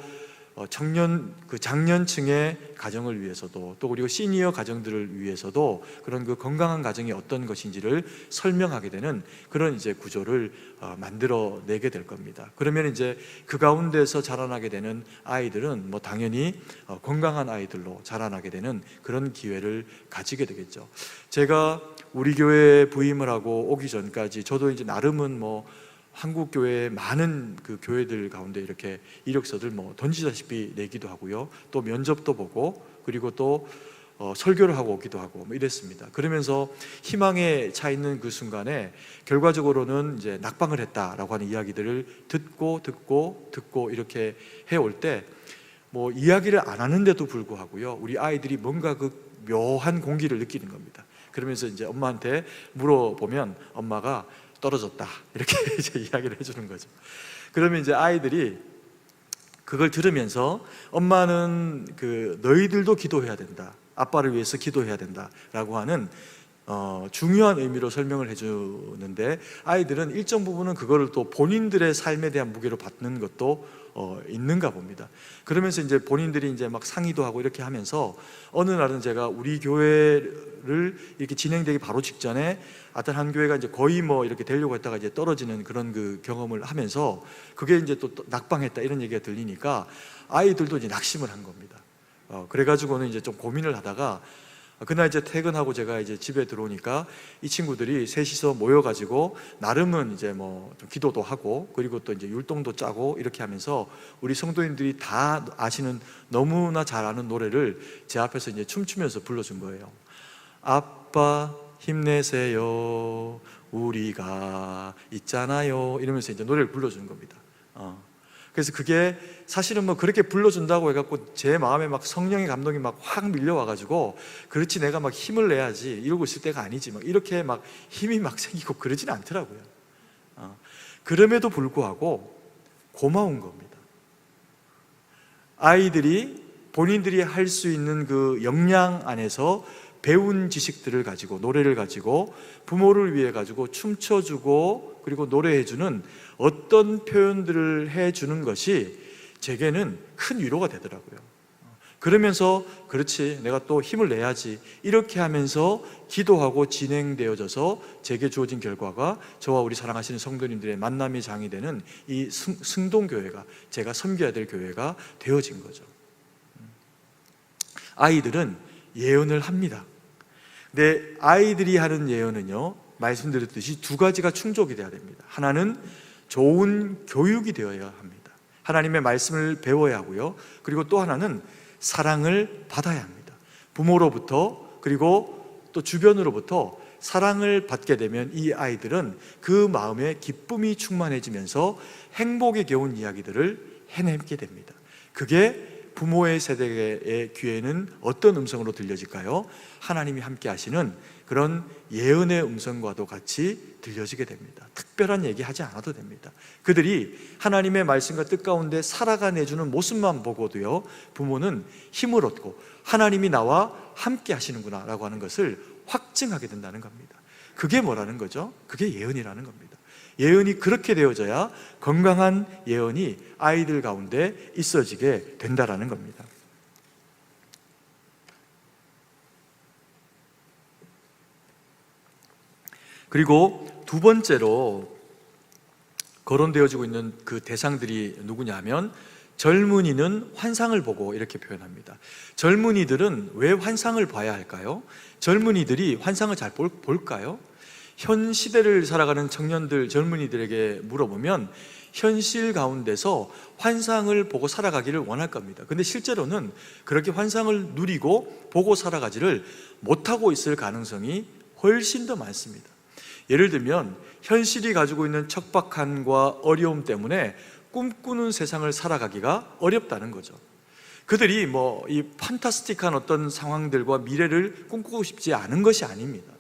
S3: 장년층의 가정을 위해서도 또 그리고 시니어 가정들을 위해서도 그런 그 건강한 가정이 어떤 것인지를 설명하게 되는 그런 이제 구조를 만들어내게 될 겁니다. 그러면 이제 그 가운데서 자라나게 되는 아이들은 뭐 당연히 건강한 아이들로 자라나게 되는 그런 기회를 가지게 되겠죠. 제가 우리 교회에 부임을 하고 오기 전까지 저도 이제 나름은 뭐 한국 교회의 많은 그 교회들 가운데 이렇게 이력서들 뭐 던지다시피 내기도 하고요. 또 면접도 보고 그리고 또 설교를 하고 오기도 하고 뭐 이랬습니다. 그러면서 희망에 차 있는 그 순간에 결과적으로는 이제 낙방을 했다라고 하는 이야기들을 듣고 이렇게 해올 때 뭐 이야기를 안 하는데도 불구하고요, 우리 아이들이 뭔가 그 묘한 공기를 느끼는 겁니다. 그러면서 이제 엄마한테 물어보면 엄마가 떨어졌다 이렇게 이제 이야기를 해주는 거죠. 그러면 이제 아이들이 그걸 들으면서 엄마는 그 너희들도 기도해야 된다, 아빠를 위해서 기도해야 된다라고 하는 중요한 의미로 설명을 해주는데, 아이들은 일정 부분은 그거를 또 본인들의 삶에 대한 무게로 받는 것도 있는가 봅니다. 그러면서 이제 본인들이 이제 막 상의도 하고 이렇게 하면서 어느 날은 제가 우리 교회를 이렇게 진행되기 바로 직전에 어떤 한 교회가 이제 거의 뭐 이렇게 되려고 했다가 이제 떨어지는 그런 그 경험을 하면서 그게 이제 또 낙방했다 이런 얘기가 들리니까 아이들도 이제 낙심을 한 겁니다. 그래가지고는 이제 좀 고민을 하다가 그날 이제 퇴근하고 제가 이제 집에 들어오니까 이 친구들이 셋이서 모여가지고 나름은 이제 뭐 좀 기도도 하고 그리고 또 이제 율동도 짜고 이렇게 하면서 우리 성도님들이 다 아시는 너무나 잘 아는 노래를 제 앞에서 이제 춤추면서 불러준 거예요. 아빠 힘내세요, 우리가 있잖아요, 이러면서 이제 노래를 불러주는 겁니다. 그래서 그게 사실은 뭐 그렇게 불러준다고 해갖고 제 마음에 막 성령의 감동이 막 확 밀려와가지고 그렇지 내가 막 힘을 내야지 이러고 있을 때가 아니지 막 이렇게 막 힘이 막 생기고 그러지는 않더라고요. 그럼에도 불구하고 고마운 겁니다. 아이들이 본인들이 할 수 있는 그 역량 안에서 배운 지식들을 가지고 노래를 가지고 부모를 위해 가지고 춤춰주고 그리고 노래해주는 어떤 표현들을 해주는 것이 제게는 큰 위로가 되더라고요. 그러면서 그렇지 내가 또 힘을 내야지 이렇게 하면서 기도하고 진행되어져서 제게 주어진 결과가 저와 우리 사랑하시는 성도님들의 만남의 장이 되는 이 승동교회가 제가 섬겨야 될 교회가 되어진 거죠. 아이들은 예언을 합니다. 근데 아이들이 하는 예언은요, 말씀드렸듯이 두 가지가 충족이 돼야 됩니다. 하나는 좋은 교육이 되어야 합니다. 하나님의 말씀을 배워야 하고요. 그리고 또 하나는 사랑을 받아야 합니다. 부모로부터 그리고 또 주변으로부터 사랑을 받게 되면 이 아이들은 그 마음에 기쁨이 충만해지면서 행복에 겨운 이야기들을 해내게 됩니다. 그게 부모의 세대의 귀에는 어떤 음성으로 들려질까요? 하나님이 함께 하시는 그런 예언의 음성과도 같이 들려지게 됩니다. 특별한 얘기하지 않아도 됩니다. 그들이 하나님의 말씀과 뜻 가운데 살아가 내주는 모습만 보고도요, 부모는 힘을 얻고 하나님이 나와 함께 하시는구나 라고 하는 것을 확증하게 된다는 겁니다. 그게 뭐라는 거죠? 그게 예언이라는 겁니다. 예언이 그렇게 되어져야 건강한 예언이 아이들 가운데 있어지게 된다라는 겁니다. 그리고 두 번째로 거론되어지고 있는 그 대상들이 누구냐면 젊은이는 환상을 보고 이렇게 표현합니다. 젊은이들은 왜 환상을 봐야 할까요? 젊은이들이 환상을 잘 볼까요? 현 시대를 살아가는 청년들, 젊은이들에게 물어보면 현실 가운데서 환상을 보고 살아가기를 원할 겁니다. 근데 실제로는 그렇게 환상을 누리고 보고 살아가지를 못하고 있을 가능성이 훨씬 더 많습니다. 예를 들면 현실이 가지고 있는 척박함과 어려움 때문에 꿈꾸는 세상을 살아가기가 어렵다는 거죠. 그들이 이 판타스틱한 어떤 상황들과 미래를 꿈꾸고 싶지 않은 것이 아닙니다.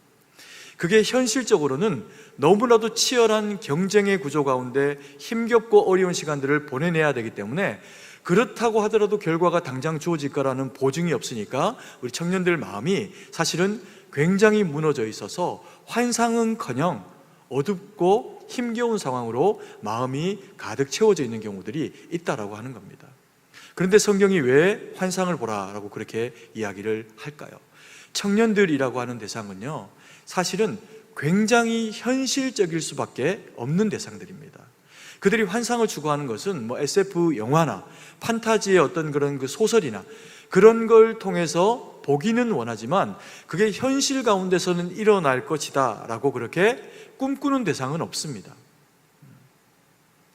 S3: 그게 현실적으로는 너무나도 치열한 경쟁의 구조 가운데 힘겹고 어려운 시간들을 보내내야 되기 때문에 그렇다고 하더라도 결과가 당장 주어질 거라는 보증이 없으니까 우리 청년들 마음이 사실은 굉장히 무너져 있어서 환상은커녕 어둡고 힘겨운 상황으로 마음이 가득 채워져 있는 경우들이 있다라고 하는 겁니다. 그런데 성경이 왜 환상을 보라라고 그렇게 이야기를 할까요? 청년들이라고 하는 대상은요, 사실은 굉장히 현실적일 수밖에 없는 대상들입니다. 그들이 환상을 추구하는 것은 SF 영화나 판타지의 어떤 그런 그 소설이나 그런 걸 통해서 보기는 원하지만 그게 현실 가운데서는 일어날 것이다 라고 그렇게 꿈꾸는 대상은 없습니다.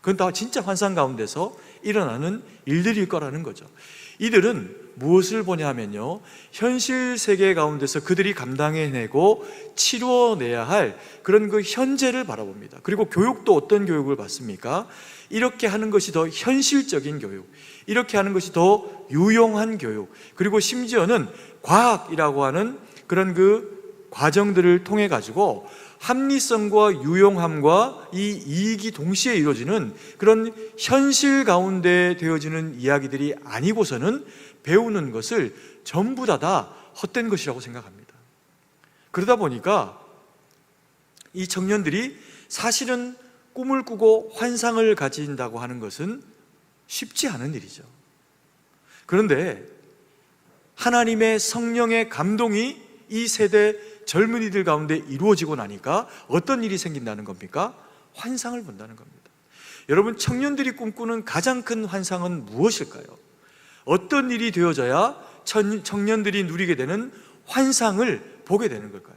S3: 그건 다 진짜 환상 가운데서 일어나는 일들일 거라는 거죠. 이들은 무엇을 보냐 하면요, 현실 세계 가운데서 그들이 감당해내고 치루어내야 할 그런 그 현재를 바라봅니다. 그리고 교육도 어떤 교육을 받습니까? 이렇게 하는 것이 더 현실적인 교육, 이렇게 하는 것이 더 유용한 교육, 그리고 심지어는 과학이라고 하는 그런 그 과정들을 통해 가지고 합리성과 유용함과 이 이익이 동시에 이루어지는 그런 현실 가운데 되어지는 이야기들이 아니고서는 배우는 것을 전부 다 헛된 것이라고 생각합니다. 그러다 보니까 이 청년들이 사실은 꿈을 꾸고 환상을 가진다고 하는 것은 쉽지 않은 일이죠. 그런데 하나님의 성령의 감동이 이 세대 젊은이들 가운데 이루어지고 나니까 어떤 일이 생긴다는 겁니까? 환상을 본다는 겁니다. 여러분, 청년들이 꿈꾸는 가장 큰 환상은 무엇일까요? 어떤 일이 되어져야 청년들이 누리게 되는 환상을 보게 되는 걸까요?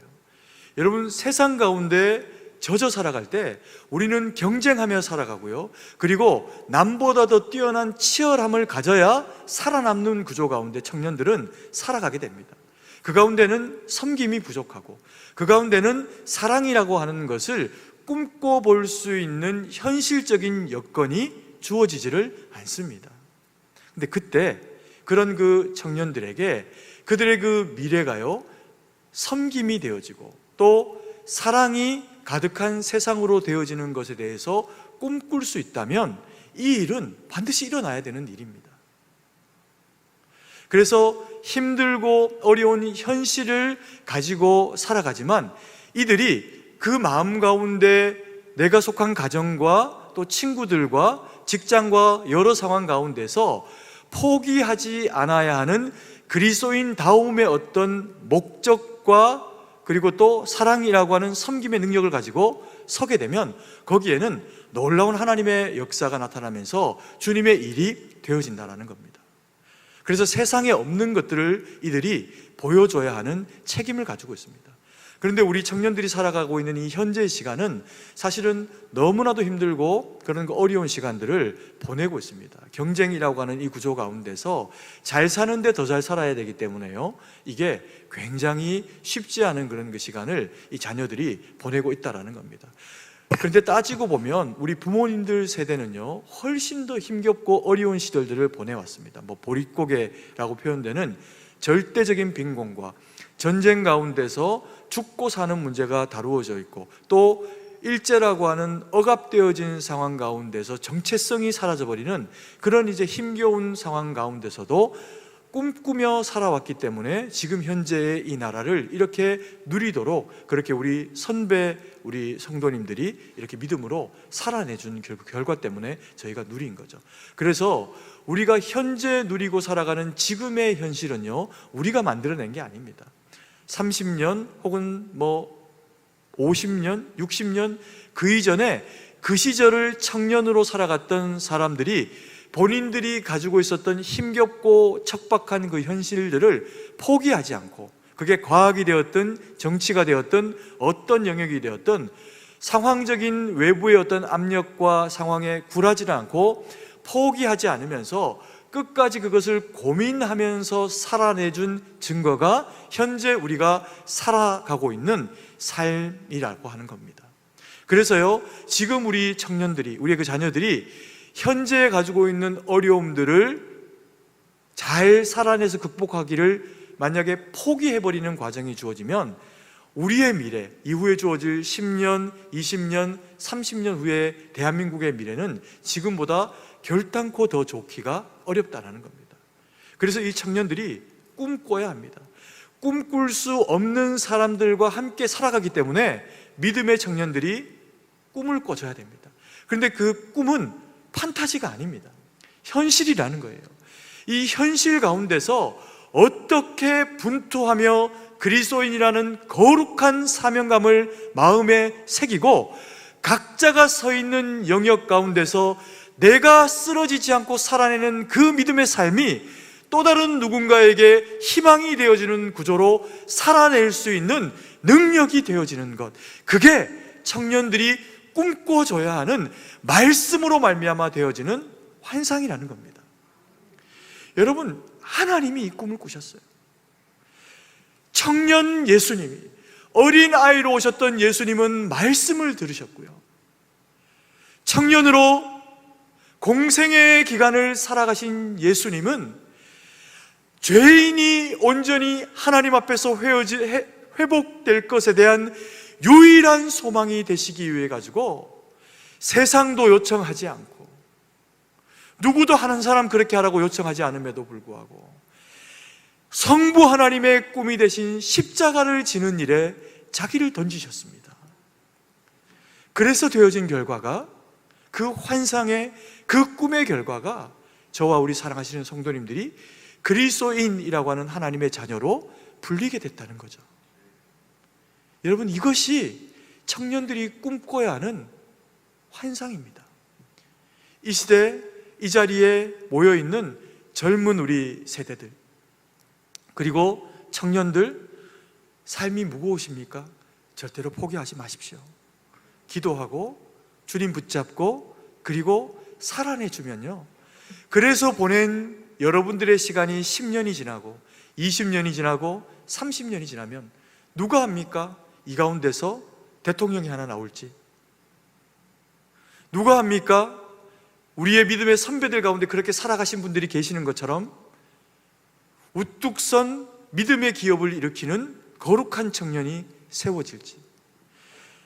S3: 여러분, 세상 가운데 젖어 살아갈 때 우리는 경쟁하며 살아가고요, 그리고 남보다 더 뛰어난 치열함을 가져야 살아남는 구조 가운데 청년들은 살아가게 됩니다. 그 가운데는 섬김이 부족하고 그 가운데는 사랑이라고 하는 것을 꿈꿔볼 수 있는 현실적인 여건이 주어지지를 않습니다. 근데 그때 그런 그 청년들에게 그들의 그 미래가요, 섬김이 되어지고 또 사랑이 가득한 세상으로 되어지는 것에 대해서 꿈꿀 수 있다면 이 일은 반드시 일어나야 되는 일입니다. 그래서 힘들고 어려운 현실을 가지고 살아가지만 이들이 그 마음 가운데 내가 속한 가정과 또 친구들과 직장과 여러 상황 가운데서 포기하지 않아야 하는 그리스도인다움의 어떤 목적과 그리고 또 사랑이라고 하는 섬김의 능력을 가지고 서게 되면 거기에는 놀라운 하나님의 역사가 나타나면서 주님의 일이 되어진다는 겁니다. 그래서 세상에 없는 것들을 이들이 보여줘야 하는 책임을 가지고 있습니다. 그런데 우리 청년들이 살아가고 있는 이 현재의 시간은 사실은 너무나도 힘들고 그런 어려운 시간들을 보내고 있습니다. 경쟁이라고 하는 이 구조 가운데서 잘 사는데 더 잘 살아야 되기 때문에요, 이게 굉장히 쉽지 않은 그런 그 시간을 이 자녀들이 보내고 있다는 겁니다. 그런데 따지고 보면 우리 부모님들 세대는요, 훨씬 더 힘겹고 어려운 시절들을 보내왔습니다. 보릿고개라고 표현되는 절대적인 빈곤과 전쟁 가운데서 죽고 사는 문제가 다루어져 있고 또 일제라고 하는 억압되어진 상황 가운데서 정체성이 사라져버리는 그런 이제 힘겨운 상황 가운데서도 꿈꾸며 살아왔기 때문에 지금 현재의 이 나라를 이렇게 누리도록 그렇게 우리 선배, 우리 성도님들이 이렇게 믿음으로 살아내준 결과 때문에 저희가 누린 거죠. 그래서 우리가 현재 누리고 살아가는 지금의 현실은요, 우리가 만들어낸 게 아닙니다. 30년 혹은 50년, 60년 그 이전에 그 시절을 청년으로 살아갔던 사람들이 본인들이 가지고 있었던 힘겹고 척박한 그 현실들을 포기하지 않고, 그게 과학이 되었든 정치가 되었든 어떤 영역이 되었든 상황적인 외부의 어떤 압력과 상황에 굴하지 않고 포기하지 않으면서 끝까지 그것을 고민하면서 살아내준 증거가 현재 우리가 살아가고 있는 삶이라고 하는 겁니다. 그래서요, 지금 우리 청년들이, 우리의 그 자녀들이 현재 가지고 있는 어려움들을 잘 살아내서 극복하기를 만약에 포기해버리는 과정이 주어지면 우리의 미래, 이후에 주어질 10년, 20년, 30년 후에 대한민국의 미래는 지금보다 결단코 더 좋기가 어렵다는 겁니다. 그래서 이 청년들이 꿈꿔야 합니다. 꿈꿀 수 없는 사람들과 함께 살아가기 때문에 믿음의 청년들이 꿈을 꿔줘야 됩니다. 그런데 그 꿈은 판타지가 아닙니다. 현실이라는 거예요. 이 현실 가운데서 어떻게 분투하며 그리스도인이라는 거룩한 사명감을 마음에 새기고 각자가 서 있는 영역 가운데서 내가 쓰러지지 않고 살아내는 그 믿음의 삶이 또 다른 누군가에게 희망이 되어지는 구조로 살아낼 수 있는 능력이 되어지는 것, 그게 청년들이 꿈꿔줘야 하는 말씀으로 말미암아 되어지는 환상이라는 겁니다. 여러분, 하나님이 이 꿈을 꾸셨어요. 청년 예수님이, 어린아이로 오셨던 예수님은 말씀을 들으셨고요, 청년으로 공생의 기간을 살아가신 예수님은 죄인이 온전히 하나님 앞에서 회복될 것에 대한 유일한 소망이 되시기 위해 가지고 세상도 요청하지 않고 누구도 하는 사람 그렇게 하라고 요청하지 않음에도 불구하고 성부 하나님의 꿈이 되신 십자가를 지는 일에 자기를 던지셨습니다. 그래서 되어진 결과가, 그 환상의 그 꿈의 결과가 저와 우리 사랑하시는 성도님들이 그리스도인이라고 하는 하나님의 자녀로 불리게 됐다는 거죠. 여러분, 이것이 청년들이 꿈꿔야 하는 환상입니다. 이 시대, 이 자리에 모여있는 젊은 우리 세대들, 그리고 청년들, 삶이 무거우십니까? 절대로 포기하지 마십시오. 기도하고 주님 붙잡고 그리고 살아내주면요, 그래서 보낸 여러분들의 시간이 10년이 지나고 20년이 지나고 30년이 지나면 누가 합니까? 이 가운데서 대통령이 하나 나올지, 누가 합니까? 우리의 믿음의 선배들 가운데 그렇게 살아가신 분들이 계시는 것처럼 우뚝 선 믿음의 기업을 일으키는 거룩한 청년이 세워질지,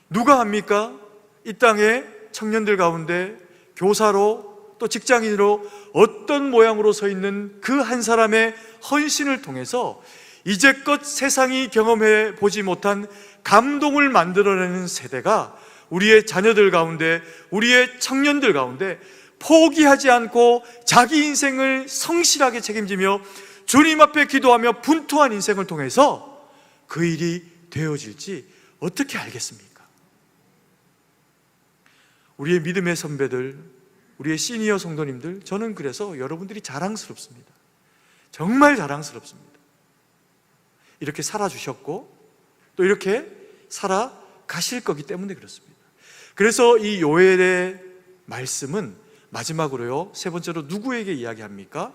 S3: 누가 합니까? 이 땅에 청년들 가운데 교사로 또 직장인으로 어떤 모양으로 서 있는 그 한 사람의 헌신을 통해서 이제껏 세상이 경험해 보지 못한 감동을 만들어내는 세대가 우리의 자녀들 가운데, 우리의 청년들 가운데 포기하지 않고 자기 인생을 성실하게 책임지며 주님 앞에 기도하며 분투한 인생을 통해서 그 일이 되어질지 어떻게 알겠습니까? 우리의 믿음의 선배들, 우리의 시니어 성도님들, 저는 그래서 여러분들이 자랑스럽습니다. 정말 자랑스럽습니다. 이렇게 살아주셨고 또 이렇게 살아가실 거기 때문에 그렇습니다. 그래서 이 요엘의 말씀은 마지막으로요, 세 번째로 누구에게 이야기합니까?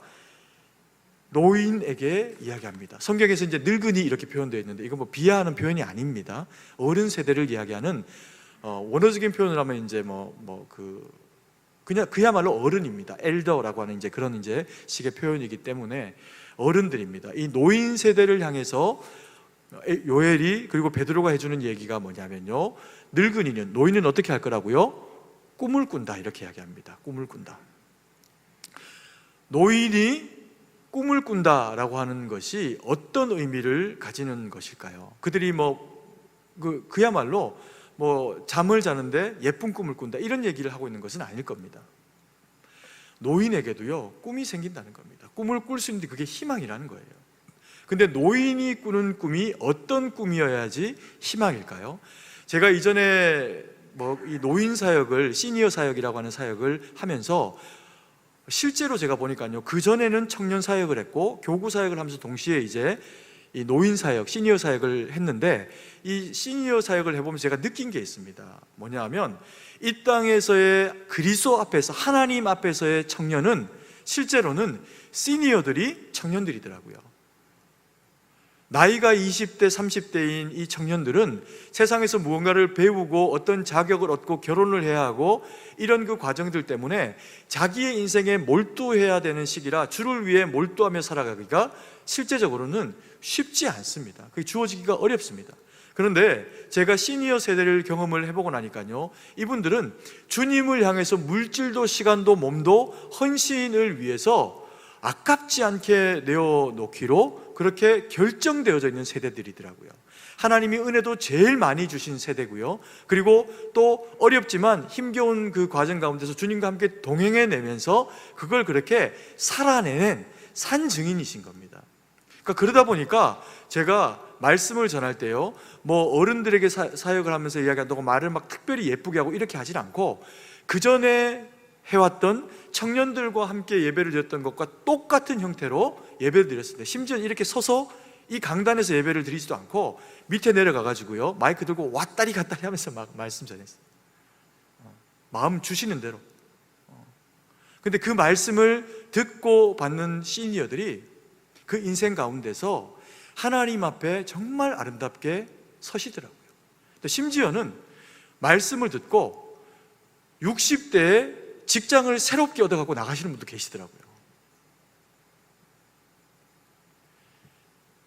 S3: 노인에게 이야기합니다. 성경에서 이제 늙은이 이렇게 표현되어 있는데 이건 뭐 비하하는 표현이 아닙니다. 어른 세대를 이야기하는 원어적인 표현을 하면 이제 그냥 그야말로 어른입니다. 엘더라고 하는 이제 그런 이제 식의 표현이기 때문에 어른들입니다. 이 노인 세대를 향해서 요엘이 그리고 베드로가 해주는 얘기가 뭐냐면요, 늙은이는, 노인은 어떻게 할 거라고요? 꿈을 꾼다, 이렇게 이야기합니다. 꿈을 꾼다. 노인이 꿈을 꾼다라고 하는 것이 어떤 의미를 가지는 것일까요? 그들이 그야말로 잠을 자는데 예쁜 꿈을 꾼다, 이런 얘기를 하고 있는 것은 아닐 겁니다. 노인에게도요, 꿈이 생긴다는 겁니다. 꿈을 꿀 수 있는데 그게 희망이라는 거예요. 근데 노인이 꾸는 꿈이 어떤 꿈이어야지 희망일까요? 제가 이전에 이 노인 사역을, 시니어 사역이라고 하는 사역을 하면서 실제로 제가 보니까요, 그 전에는 청년 사역을 했고 교구 사역을 하면서 동시에 이제 이 노인 사역, 시니어 사역을 했는데, 이 시니어 사역을 해보면 제가 느낀 게 있습니다. 뭐냐 하면 이 땅에서의 그리스도 앞에서, 하나님 앞에서의 청년은 실제로는 시니어들이 청년들이더라고요. 나이가 20대, 30대인 이 청년들은 세상에서 무언가를 배우고 어떤 자격을 얻고 결혼을 해야 하고 이런 그 과정들 때문에 자기의 인생에 몰두해야 되는 시기라 주를 위해 몰두하며 살아가기가 실제적으로는 쉽지 않습니다. 그게 주어지기가 어렵습니다. 그런데 제가 시니어 세대를 경험을 해보고 나니까요, 이분들은 주님을 향해서 물질도 시간도 몸도 헌신을 위해서 아깝지 않게 내어놓기로 그렇게 결정되어져 있는 세대들이더라고요. 하나님이 은혜도 제일 많이 주신 세대고요, 그리고 또 어렵지만 힘겨운 그 과정 가운데서 주님과 함께 동행해내면서 그걸 그렇게 살아내는 산 증인이신 겁니다. 그러니까 그러다 보니까 제가 말씀을 전할 때요, 어른들에게 사역을 하면서 이야기한다고 말을 막 특별히 예쁘게 하고 이렇게 하진 않고, 그 전에 해왔던 청년들과 함께 예배를 드렸던 것과 똑같은 형태로 예배를 드렸습니다. 심지어 이렇게 서서 이 강단에서 예배를 드리지도 않고 밑에 내려가가지고요, 마이크 들고 왔다리 갔다리 하면서 막 말씀 전했어요. 마음 주시는 대로. 근데 그 말씀을 듣고 받는 시니어들이 그 인생 가운데서 하나님 앞에 정말 아름답게 서시더라고요. 심지어는 말씀을 듣고 60대에 직장을 새롭게 얻어갖고 나가시는 분도 계시더라고요.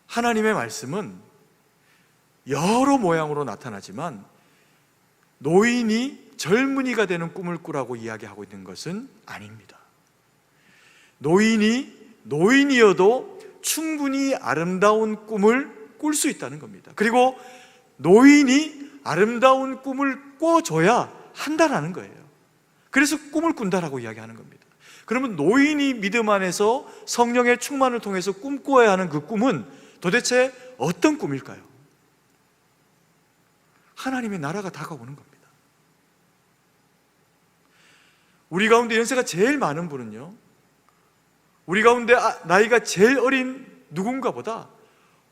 S3: 하나님의 말씀은 여러 모양으로 나타나지만 노인이 젊은이가 되는 꿈을 꾸라고 이야기하고 있는 것은 아닙니다. 노인이어도 충분히 아름다운 꿈을 꿀 수 있다는 겁니다. 그리고 노인이 아름다운 꿈을 꿔줘야 한다라는 거예요. 그래서 꿈을 꾼다라고 이야기하는 겁니다. 그러면 노인이 믿음 안에서 성령의 충만을 통해서 꿈꿔야 하는 그 꿈은 도대체 어떤 꿈일까요? 하나님의 나라가 다가오는 겁니다. 우리 가운데 연세가 제일 많은 분은요, 우리 가운데 나이가 제일 어린 누군가보다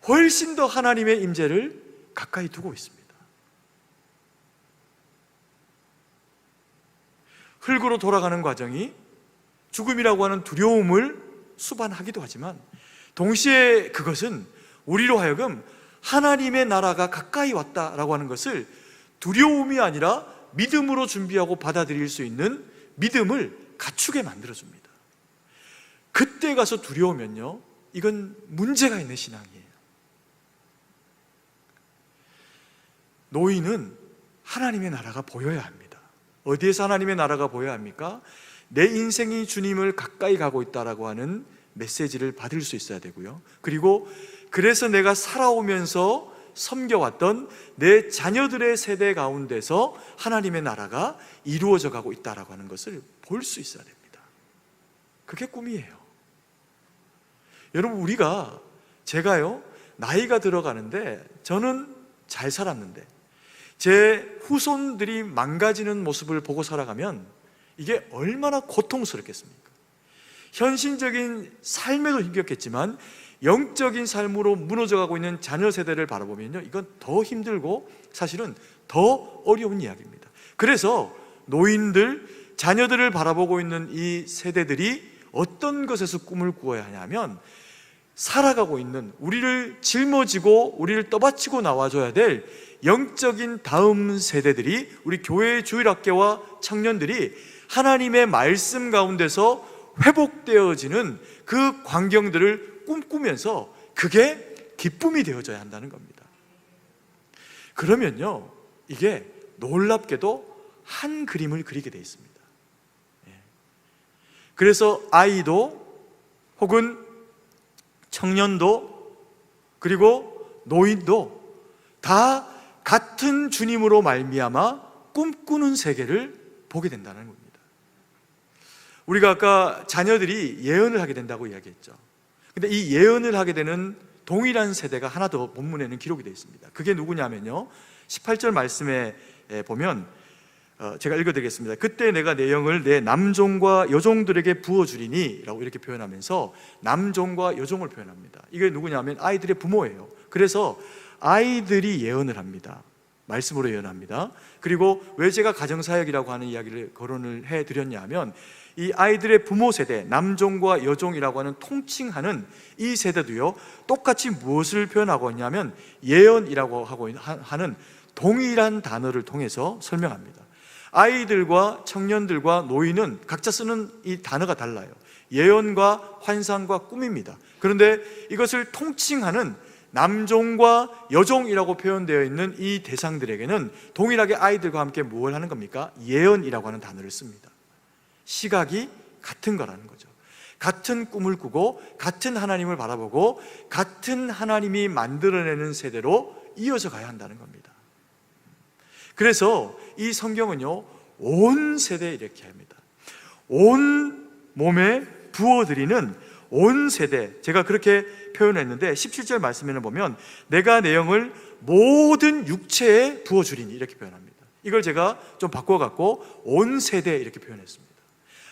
S3: 훨씬 더 하나님의 임재를 가까이 두고 있습니다. 흙으로 돌아가는 과정이 죽음이라고 하는 두려움을 수반하기도 하지만, 동시에 그것은 우리로 하여금 하나님의 나라가 가까이 왔다라고 하는 것을 두려움이 아니라 믿음으로 준비하고 받아들일 수 있는 믿음을 갖추게 만들어줍니다. 그때 가서 두려우면요, 이건 문제가 있는 신앙이에요. 노인은 하나님의 나라가 보여야 합니다. 어디에서 하나님의 나라가 보여야 합니까? 내 인생이 주님을 가까이 가고 있다라고 하는 메시지를 받을 수 있어야 되고요, 그리고 그래서 내가 살아오면서 섬겨왔던 내 자녀들의 세대 가운데서 하나님의 나라가 이루어져 가고 있다라고 하는 것을 볼 수 있어야 됩니다. 그게 꿈이에요. 여러분, 제가요, 나이가 들어가는데 저는 잘 살았는데 제 후손들이 망가지는 모습을 보고 살아가면 이게 얼마나 고통스럽겠습니까? 현실적인 삶에도 힘겹겠지만 영적인 삶으로 무너져가고 있는 자녀 세대를 바라보면요, 이건 더 힘들고 사실은 더 어려운 이야기입니다. 그래서 노인들, 자녀들을 바라보고 있는 이 세대들이 어떤 것에서 꿈을 꾸어야 하냐면, 살아가고 있는 우리를 짊어지고 우리를 떠받치고 나와줘야 될 영적인 다음 세대들이, 우리 교회의 주일학교와 청년들이 하나님의 말씀 가운데서 회복되어지는 그 광경들을 꿈꾸면서 그게 기쁨이 되어져야 한다는 겁니다. 그러면요, 이게 놀랍게도 한 그림을 그리게 되어 있습니다. 그래서 아이도 혹은 청년도 그리고 노인도 다 같은 주님으로 말미암아 꿈꾸는 세계를 보게 된다는 겁니다. 우리가 아까 자녀들이 예언을 하게 된다고 이야기했죠. 근데 이 예언을 하게 되는 동일한 세대가 하나 더 본문에는 기록이 되어 있습니다. 그게 누구냐면요, 18절 말씀에 보면 제가 읽어드리겠습니다. 그때 내가 내 영을 내 남종과 여종들에게 부어주리니 라고 이렇게 표현하면서 남종과 여종을 표현합니다. 이게 누구냐면 아이들의 부모예요. 그래서 아이들이 예언을 합니다. 말씀으로 예언합니다. 그리고 왜 제가 가정사역이라고 하는 이야기를 거론을 해드렸냐 하면, 이 아이들의 부모 세대, 남종과 여종이라고 하는 통칭하는 이 세대도요, 똑같이 무엇을 표현하고 있냐면 예언이라고 하고 하는 동일한 단어를 통해서 설명합니다. 아이들과 청년들과 노인은 각자 쓰는 이 단어가 달라요. 예언과 환상과 꿈입니다. 그런데 이것을 통칭하는 남종과 여종이라고 표현되어 있는 이 대상들에게는 동일하게 아이들과 함께 무엇을 하는 겁니까? 예언이라고 하는 단어를 씁니다. 시각이 같은 거라는 거죠. 같은 꿈을 꾸고 같은 하나님을 바라보고 같은 하나님이 만들어내는 세대로 이어져 가야 한다는 겁니다. 그래서 이 성경은요, 온 세대에 이렇게 합니다. 온 몸에 부어드리는 온 세대, 제가 그렇게 표현했는데 17절 말씀에는 보면 내가 내 영을 모든 육체에 부어주리니 이렇게 표현합니다. 이걸 제가 좀 바꿔갖고 온 세대 이렇게 표현했습니다.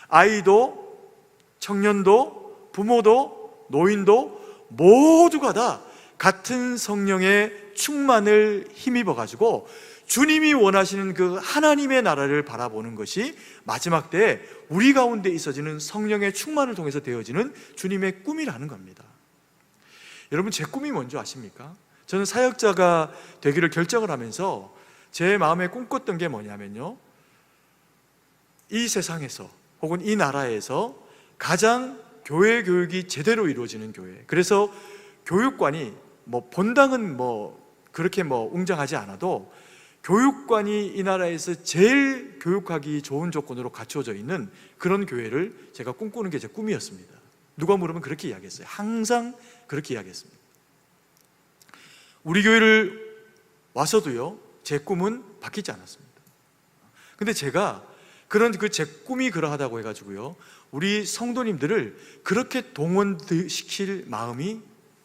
S3: 아이도 청년도 부모도 노인도 모두가 다 같은 성령의 충만을 힘입어가지고 주님이 원하시는 그 하나님의 나라를 바라보는 것이 마지막 때에 우리 가운데 있어지는 성령의 충만을 통해서 되어지는 주님의 꿈이라는 겁니다. 여러분, 제 꿈이 뭔지 아십니까? 저는 사역자가 되기를 결정을 하면서 제 마음에 꿈꿨던 게 뭐냐면요, 이 세상에서 혹은 이 나라에서 가장 교회 교육이 제대로 이루어지는 교회, 그래서 교육관이 본당은 그렇게 웅장하지 않아도 교육관이 이 나라에서 제일 교육하기 좋은 조건으로 갖춰져 있는 그런 교회를 제가 꿈꾸는 게 제 꿈이었습니다. 누가 물으면 그렇게 이야기했어요. 항상 그렇게 이야기했습니다. 우리 교회를 와서도요, 제 꿈은 바뀌지 않았습니다. 근데 제가 제 꿈이 그러하다고 해가지고요, 우리 성도님들을 그렇게 동원시킬 마음이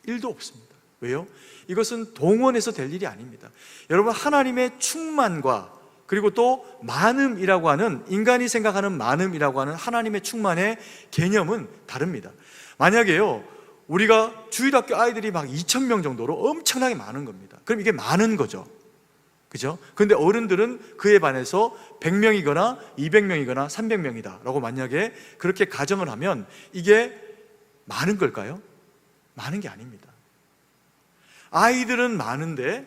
S3: 1도 없습니다. 왜요? 이것은 동원해서 될 일이 아닙니다. 여러분, 하나님의 충만과 그리고 또 많음이라고 하는, 인간이 생각하는 많음이라고 하는 하나님의 충만의 개념은 다릅니다. 만약에요, 우리가 주일학교 아이들이 막 2,000명 정도로 엄청나게 많은 겁니다. 그럼 이게 많은 거죠. 그죠? 그런데 어른들은 그에 반해서 100명이거나 200명이거나 300명이다 라고 만약에 그렇게 가정을 하면 이게 많은 걸까요? 많은 게 아닙니다. 아이들은 많은데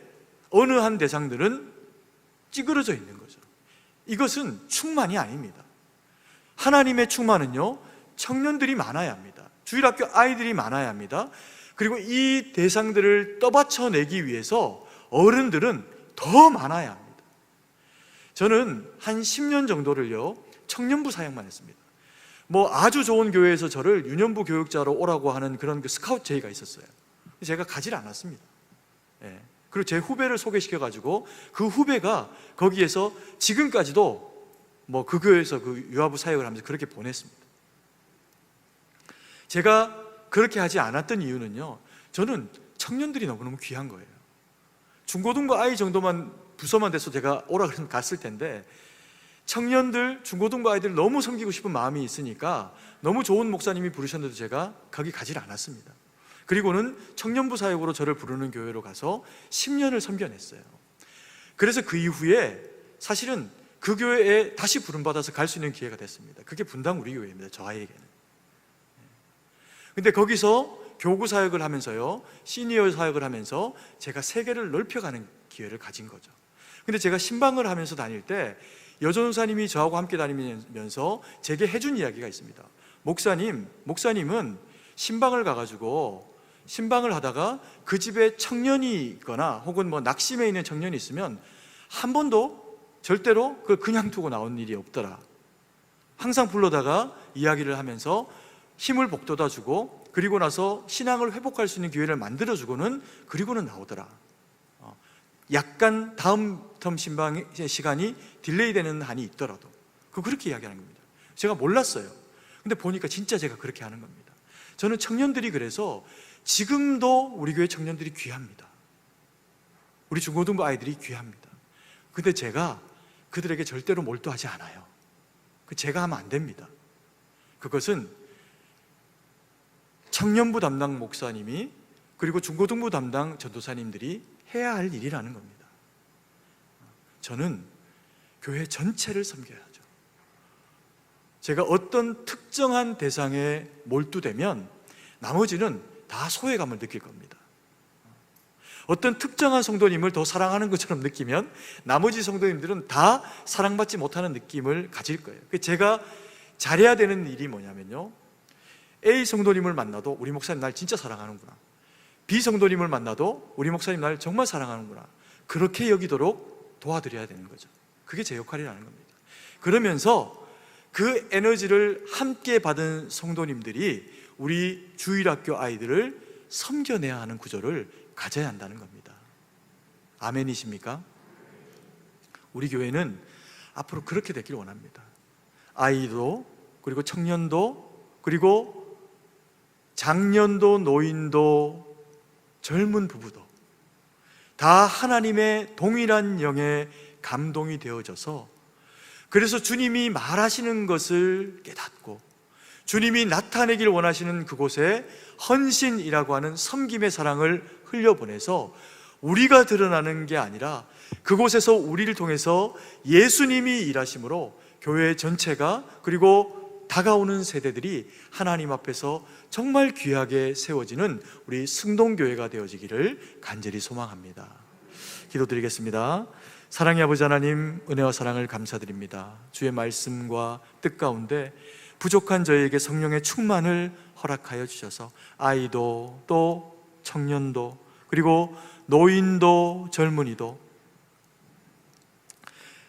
S3: 어느 한 대상들은 찌그러져 있는 거죠. 이것은 충만이 아닙니다. 하나님의 충만은요, 청년들이 많아야 합니다. 주일학교 아이들이 많아야 합니다. 그리고 이 대상들을 떠받쳐내기 위해서 어른들은 더 많아야 합니다. 저는 한 10년 정도를요, 청년부 사역만 했습니다. 아주 좋은 교회에서 저를 유년부 교육자로 오라고 하는 그런 스카우트 제의가 있었어요. 제가 가지를 않았습니다. 그리고 제 후배를 소개시켜가지고 그 후배가 거기에서 지금까지도 그 교회에서 그 유아부 사역을 하면서 그렇게 보냈습니다. 제가 그렇게 하지 않았던 이유는요, 저는 청년들이 너무너무 귀한 거예요. 중고등부 아이 정도만 부서만 돼서 제가 오라 그러면 갔을 텐데, 청년들, 중고등부 아이들 너무 섬기고 싶은 마음이 있으니까 너무 좋은 목사님이 부르셨는데도 제가 거기 가지를 않았습니다. 그리고는 청년부 사역으로 저를 부르는 교회로 가서 10년을 섬겨냈어요. 그래서 그 이후에 사실은 그 교회에 다시 부름받아서 갈 수 있는 기회가 됐습니다. 그게 분당 우리 교회입니다, 저에게는. 근데 거기서 교구 사역을 하면서요, 시니어 사역을 하면서 제가 세계를 넓혀가는 기회를 가진 거죠. 근데 제가 신방을 하면서 다닐 때 여전사님이 저하고 함께 다니면서 제게 해준 이야기가 있습니다. 목사님은 신방을 가가지고 신방을 하다가 그 집에 청년이 있거나 혹은 낙심해 있는 청년이 있으면 한 번도 절대로 그걸 그냥 두고 나온 일이 없더라. 항상 불러다가 이야기를 하면서 힘을 북돋아주고 그리고 나서 신앙을 회복할 수 있는 기회를 만들어주고는 그리고는 나오더라. 약간 다음 텀 신방 시간이 딜레이 되는 한이 있더라도 그렇게 이야기하는 겁니다. 제가 몰랐어요. 근데 보니까 진짜 제가 그렇게 하는 겁니다. 저는 청년들이 그래서 지금도 우리 교회 청년들이 귀합니다. 우리 중고등부 아이들이 귀합니다. 근데 제가 그들에게 절대로 몰두하지 않아요. 제가 하면 안 됩니다. 그것은 청년부 담당 목사님이 그리고 중고등부 담당 전도사님들이 해야 할 일이라는 겁니다. 저는 교회 전체를 섬겨야죠. 제가 어떤 특정한 대상에 몰두되면 나머지는 다 소외감을 느낄 겁니다. 어떤 특정한 성도님을 더 사랑하는 것처럼 느끼면 나머지 성도님들은 다 사랑받지 못하는 느낌을 가질 거예요. 제가 잘해야 되는 일이 뭐냐면요, A 성도님을 만나도 우리 목사님 날 진짜 사랑하는구나, B 성도님을 만나도 우리 목사님 날 정말 사랑하는구나, 그렇게 여기도록 도와드려야 되는 거죠. 그게 제 역할이라는 겁니다. 그러면서 그 에너지를 함께 받은 성도님들이 우리 주일학교 아이들을 섬겨내야 하는 구조를 가져야 한다는 겁니다. 아멘이십니까? 우리 교회는 앞으로 그렇게 되길 원합니다. 아이도, 그리고 청년도, 그리고 장년도, 노인도, 젊은 부부도 다 하나님의 동일한 영에 감동이 되어져서, 그래서 주님이 말하시는 것을 깨닫고 주님이 나타내길 원하시는 그곳에 헌신이라고 하는 섬김의 사랑을 흘려보내서 우리가 드러나는 게 아니라 그곳에서 우리를 통해서 예수님이 일하심으로 교회 전체가, 그리고 다가오는 세대들이 하나님 앞에서 정말 귀하게 세워지는 우리 승동교회가 되어지기를 간절히 소망합니다. 기도드리겠습니다. 사랑의 아버지 하나님, 은혜와 사랑을 감사드립니다. 주의 말씀과 뜻 가운데 부족한 저희에게 성령의 충만을 허락하여 주셔서 아이도, 또 청년도, 그리고 노인도, 젊은이도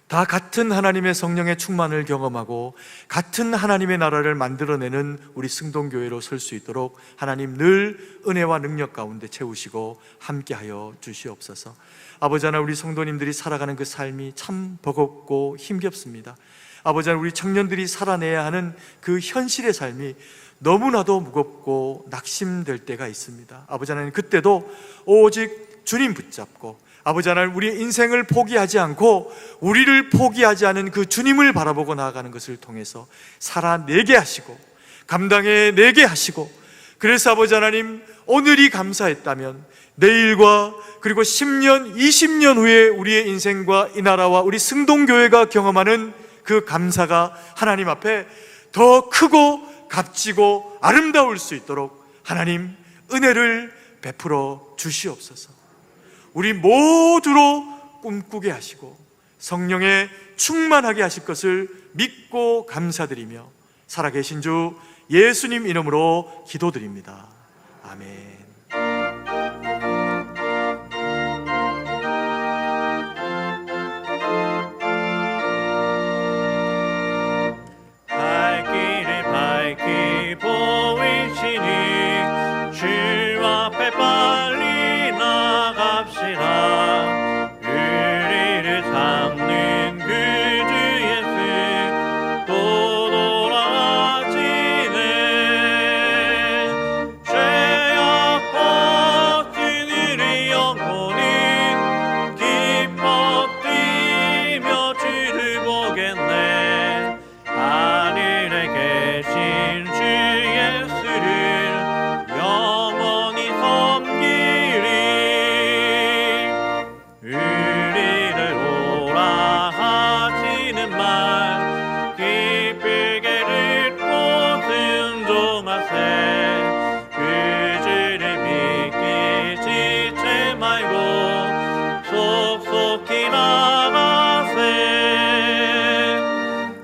S3: 다 같은 하나님의 성령의 충만을 경험하고 같은 하나님의 나라를 만들어내는 우리 승동교회로 설 수 있도록 하나님 늘 은혜와 능력 가운데 채우시고 함께하여 주시옵소서. 아버지 하나, 우리 성도님들이 살아가는 그 삶이 참 버겁고 힘겹습니다. 아버지 하나, 우리 청년들이 살아내야 하는 그 현실의 삶이 너무나도 무겁고 낙심될 때가 있습니다. 아버지 하나님, 그때도 오직 주님 붙잡고 아버지 하나님, 우리의 인생을 포기하지 않고 우리를 포기하지 않은 그 주님을 바라보고 나아가는 것을 통해서 살아내게 하시고 감당해내게 하시고, 그래서 아버지 하나님, 오늘이 감사했다면 내일과 그리고 10년, 20년 후에 우리의 인생과 이 나라와 우리 승동교회가 경험하는 그 감사가 하나님 앞에 더 크고 값지고 아름다울 수 있도록 하나님 은혜를 베풀어 주시옵소서. 우리 모두로 꿈꾸게 하시고 성령에 충만하게 하실 것을 믿고 감사드리며 살아계신 주 예수님 이름으로 기도드립니다. 아멘.
S1: 보이시니 주 앞에 빨리 나갑시다. 우리를 잡는 그 주 예수 또 돌아가시네. 죄악 벗은 우리 영혼이 기뻐 뛰며 주를 보겠네. 하늘에 계신 주 예수를 영원히 섬기리. 우리를 오라 하시는 말 기쁘게 듣고 순종하세. 그 주를 믿기 지체 말고 속속히 나가세.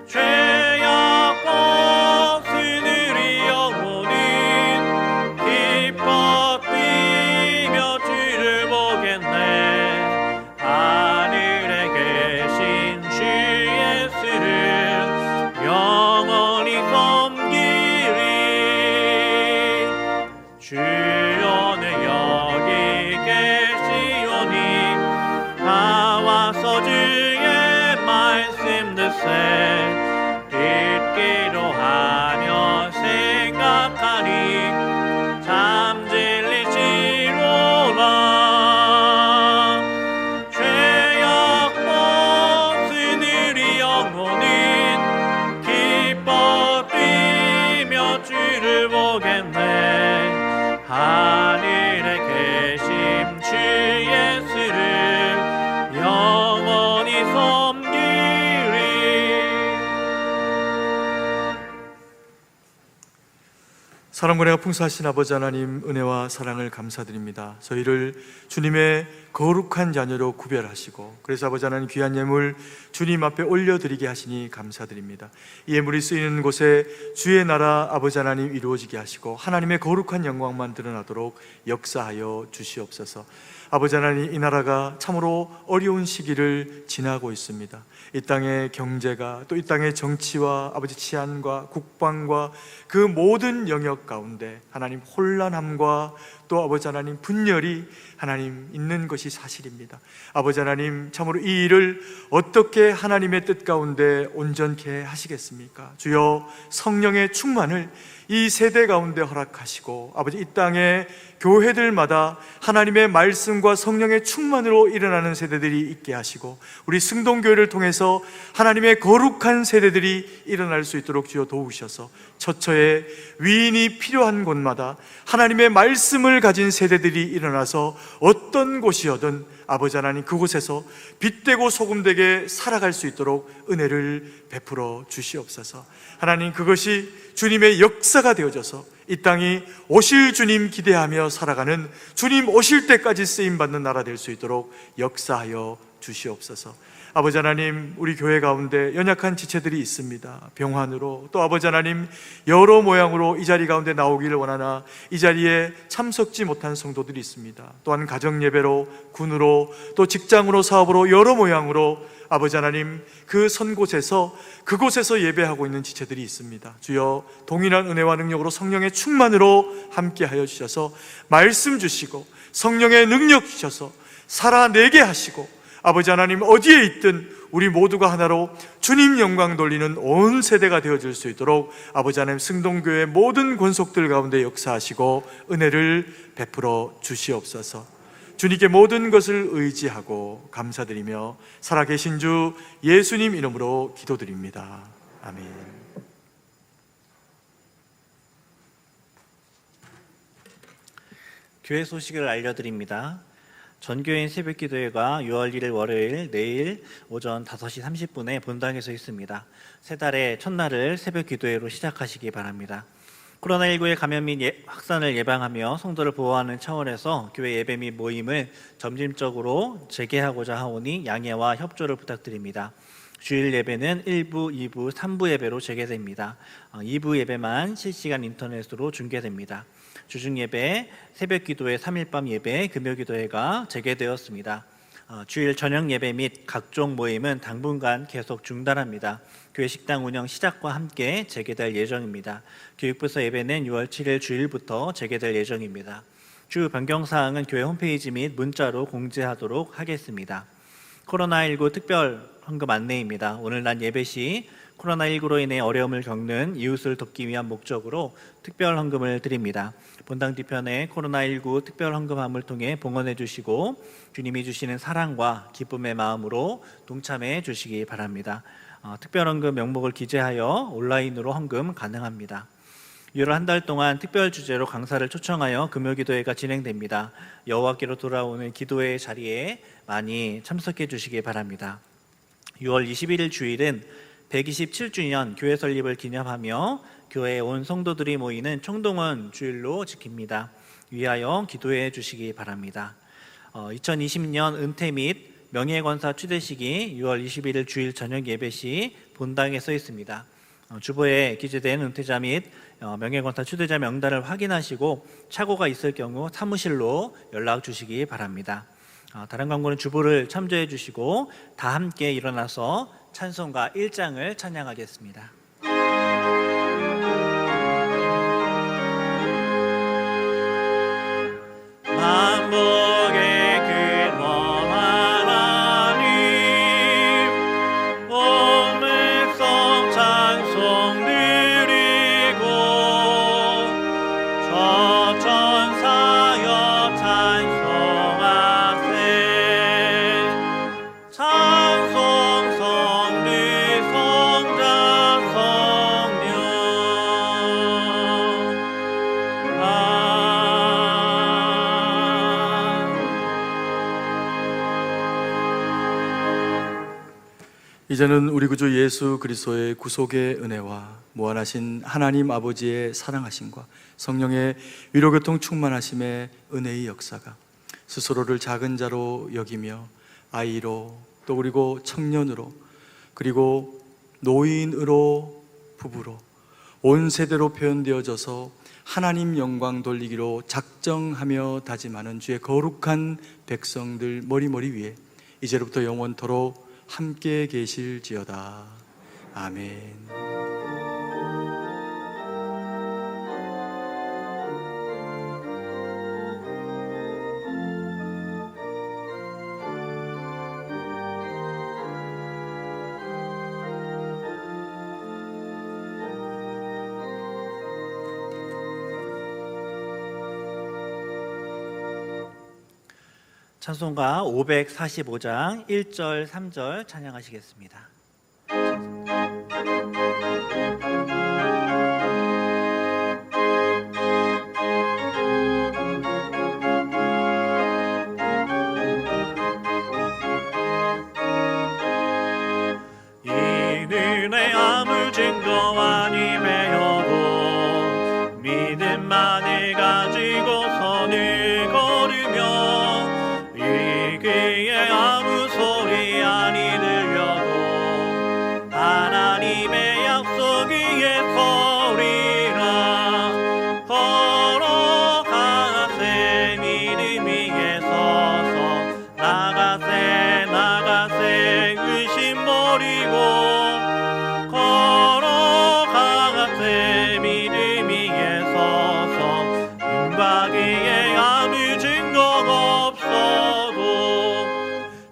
S1: 죄악 벗은 우리 영혼이 기뻐 뛰며 주를 보겠네. 하늘에 계신 주 예수를 영원히 섬기리. 주여 내 여기 계시오니 다 와서 주의 말씀 듣세. 듣기로 하며 생각하니
S3: 사랑과 은혜가 풍성하신 아버지 하나님, 은혜와 사랑을 감사드립니다. 저희를 주님의 거룩한 자녀로 구별하시고, 그래서 아버지 하나님 귀한 예물 주님 앞에 올려드리게 하시니 감사드립니다. 이 예물이 쓰이는 곳에 주의 나라 아버지 하나님 이루어지게 하시고, 하나님의 거룩한 영광만 드러나도록 역사하여 주시옵소서. 아버지 하나님, 이 나라가 참으로 어려운 시기를 지나고 있습니다. 이 땅의 경제가, 또 이 땅의 정치와 아버지 치안과 국방과 그 모든 영역 가운데 하나님 혼란함과 또 아버지 하나님 분열이 하나님 있는 것이 사실입니다. 아버지 하나님, 참으로 이 일을 어떻게 하나님의 뜻 가운데 온전케 하시겠습니까? 주여, 성령의 충만을 이 세대 가운데 허락하시고, 아버지 이 땅의 교회들마다 하나님의 말씀과 성령의 충만으로 일어나는 세대들이 있게 하시고, 우리 승동교회를 통해서 하나님의 거룩한 세대들이 일어날 수 있도록 주여 도우셔서, 처처에 위인이 필요한 곳마다 하나님의 말씀을 가진 세대들이 일어나서 어떤 곳이어든 아버지 하나님 그곳에서 빛되고 소금되게 살아갈 수 있도록 은혜를 베풀어 주시옵소서. 하나님, 그것이 주님의 역사가 되어져서 이 땅이 오실 주님 기대하며 살아가는, 주님 오실 때까지 쓰임받는 나라 될 수 있도록 역사하여 주시옵소서. 아버지 하나님, 우리 교회 가운데 연약한 지체들이 있습니다. 병환으로, 또 아버지 하나님 여러 모양으로 이 자리 가운데 나오기를 원하나 이 자리에 참석지 못한 성도들이 있습니다. 또한 가정예배로, 군으로, 또 직장으로, 사업으로 여러 모양으로 아버지 하나님 그 선곳에서 그곳에서 예배하고 있는 지체들이 있습니다. 주여, 동일한 은혜와 능력으로 성령의 충만으로 함께하여 주셔서 말씀 주시고 성령의 능력 주셔서 살아내게 하시고, 아버지 하나님 어디에 있든 우리 모두가 하나로 주님 영광 돌리는 온 세대가 되어질 수 있도록 아버지 하나님 승동교회 모든 권속들 가운데 역사하시고 은혜를 베풀어 주시옵소서. 주님께 모든 것을 의지하고 감사드리며 살아계신 주 예수님 이름으로 기도드립니다. 아멘.
S1: 교회 소식을 알려드립니다. 전교인 새벽기도회가 6월 1일 월요일 내일 오전 5시 30분에 본당에서 있습니다. 새 달의 첫날을 새벽기도회로 시작하시기 바랍니다. 코로나19의 감염 및 확산을 예방하며 성도를 보호하는 차원에서 교회 예배 및 모임을 점진적으로 재개하고자 하오니 양해와 협조를 부탁드립니다. 주일 예배는 1부, 2부, 3부 예배로 재개됩니다. 2부 예배만 실시간 인터넷으로 중계됩니다. 주중 예배, 새벽 기도회, 3일 밤 예배, 금요 기도회가 재개되었습니다. 주일 저녁 예배 및 각종 모임은 당분간 계속 중단합니다. 교회 식당 운영 시작과 함께 재개될 예정입니다. 교육부서 예배는 6월 7일 주일부터 재개될 예정입니다. 주 변경 사항은 교회 홈페이지 및 문자로 공지하도록 하겠습니다. 코로나19 특별 헌금 안내입니다. 오늘 날 예배 시 코로나19로 인해 어려움을 겪는 이웃을 돕기 위한 목적으로 특별 헌금을 드립니다. 본당 뒤편에 코로나19 특별 헌금함을 통해 봉헌해 주시고 주님이 주시는 사랑과 기쁨의 마음으로 동참해 주시기 바랍니다. 특별 헌금 명목을 기재하여 온라인으로 헌금 가능합니다. 6월 한 달 동안 특별 주제로 강사를 초청하여 금요 기도회가 진행됩니다. 여호와께로 돌아오는 기도회 자리에 많이 참석해 주시기 바랍니다. 6월 21일 주일은 127주년 교회 설립을 기념하며 교회에 온 성도들이 모이는 총동원 주일로 지킵니다. 위하여 기도해 주시기 바랍니다. 2020년 은퇴 및 명예권사 추대식이 6월 21일 주일 저녁 예배 시 본당에 서 있습니다. 주보에 기재된 은퇴자 및 명예권사 추대자 명단을 확인하시고 착오가 있을 경우 사무실로 연락 주시기 바랍니다. 다른 광고는 주보를 참조해 주시고 다 함께 일어나서 찬송가 1장을 찬양하겠습니다. 만복의 근원 하나님 온 백성 찬송 드리고 저천사여 찬송하세 찬송 성리 성자
S3: 이제는 우리 구주 예수 그리스도의 구속의 은혜와 무한하신 하나님 아버지의 사랑하심과 성령의 위로교통 충만하심의 은혜의 역사가 스스로를 작은 자로 여기며 아이로 또 그리고 청년으로 그리고 노인으로 부부로 온 세대로 표현되어져서 하나님 영광 돌리기로 작정하며 다짐하는 주의 거룩한 백성들 머리머리 위에 이제로부터 영원토록 함께 계실지어다. 아멘.
S1: 찬송가 545장 1절 3절 찬양하시겠습니다.
S4: 이 은혜 아무 증거 아니매여도 믿음만을 가지고 선을 걸으며 아무 소리 아니 들려도 하나님의 약속 위에 서리라. 걸어가세 믿음 위에 서서 나가세 의심 버리고 걸어가세 믿음 위에 서서 눈과 귀에 아무 증거가 없어도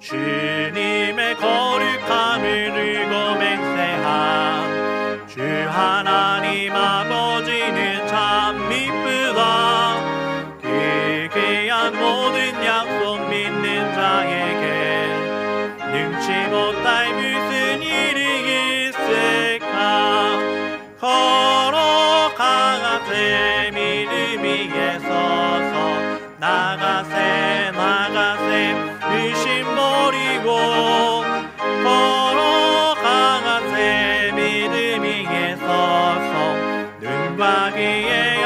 S4: 주님의 거룩함을 들고 맹세한 주 하나님 아버지는 참 미쁘다. 그 귀한 모든 약속 믿는 자에게 능치 못할 무슨 일이 있을까. 걸어가세 믿음 위에 서서 나가세 의심 버리고 걸어가세 믿음 위에 서서 눈과 귀에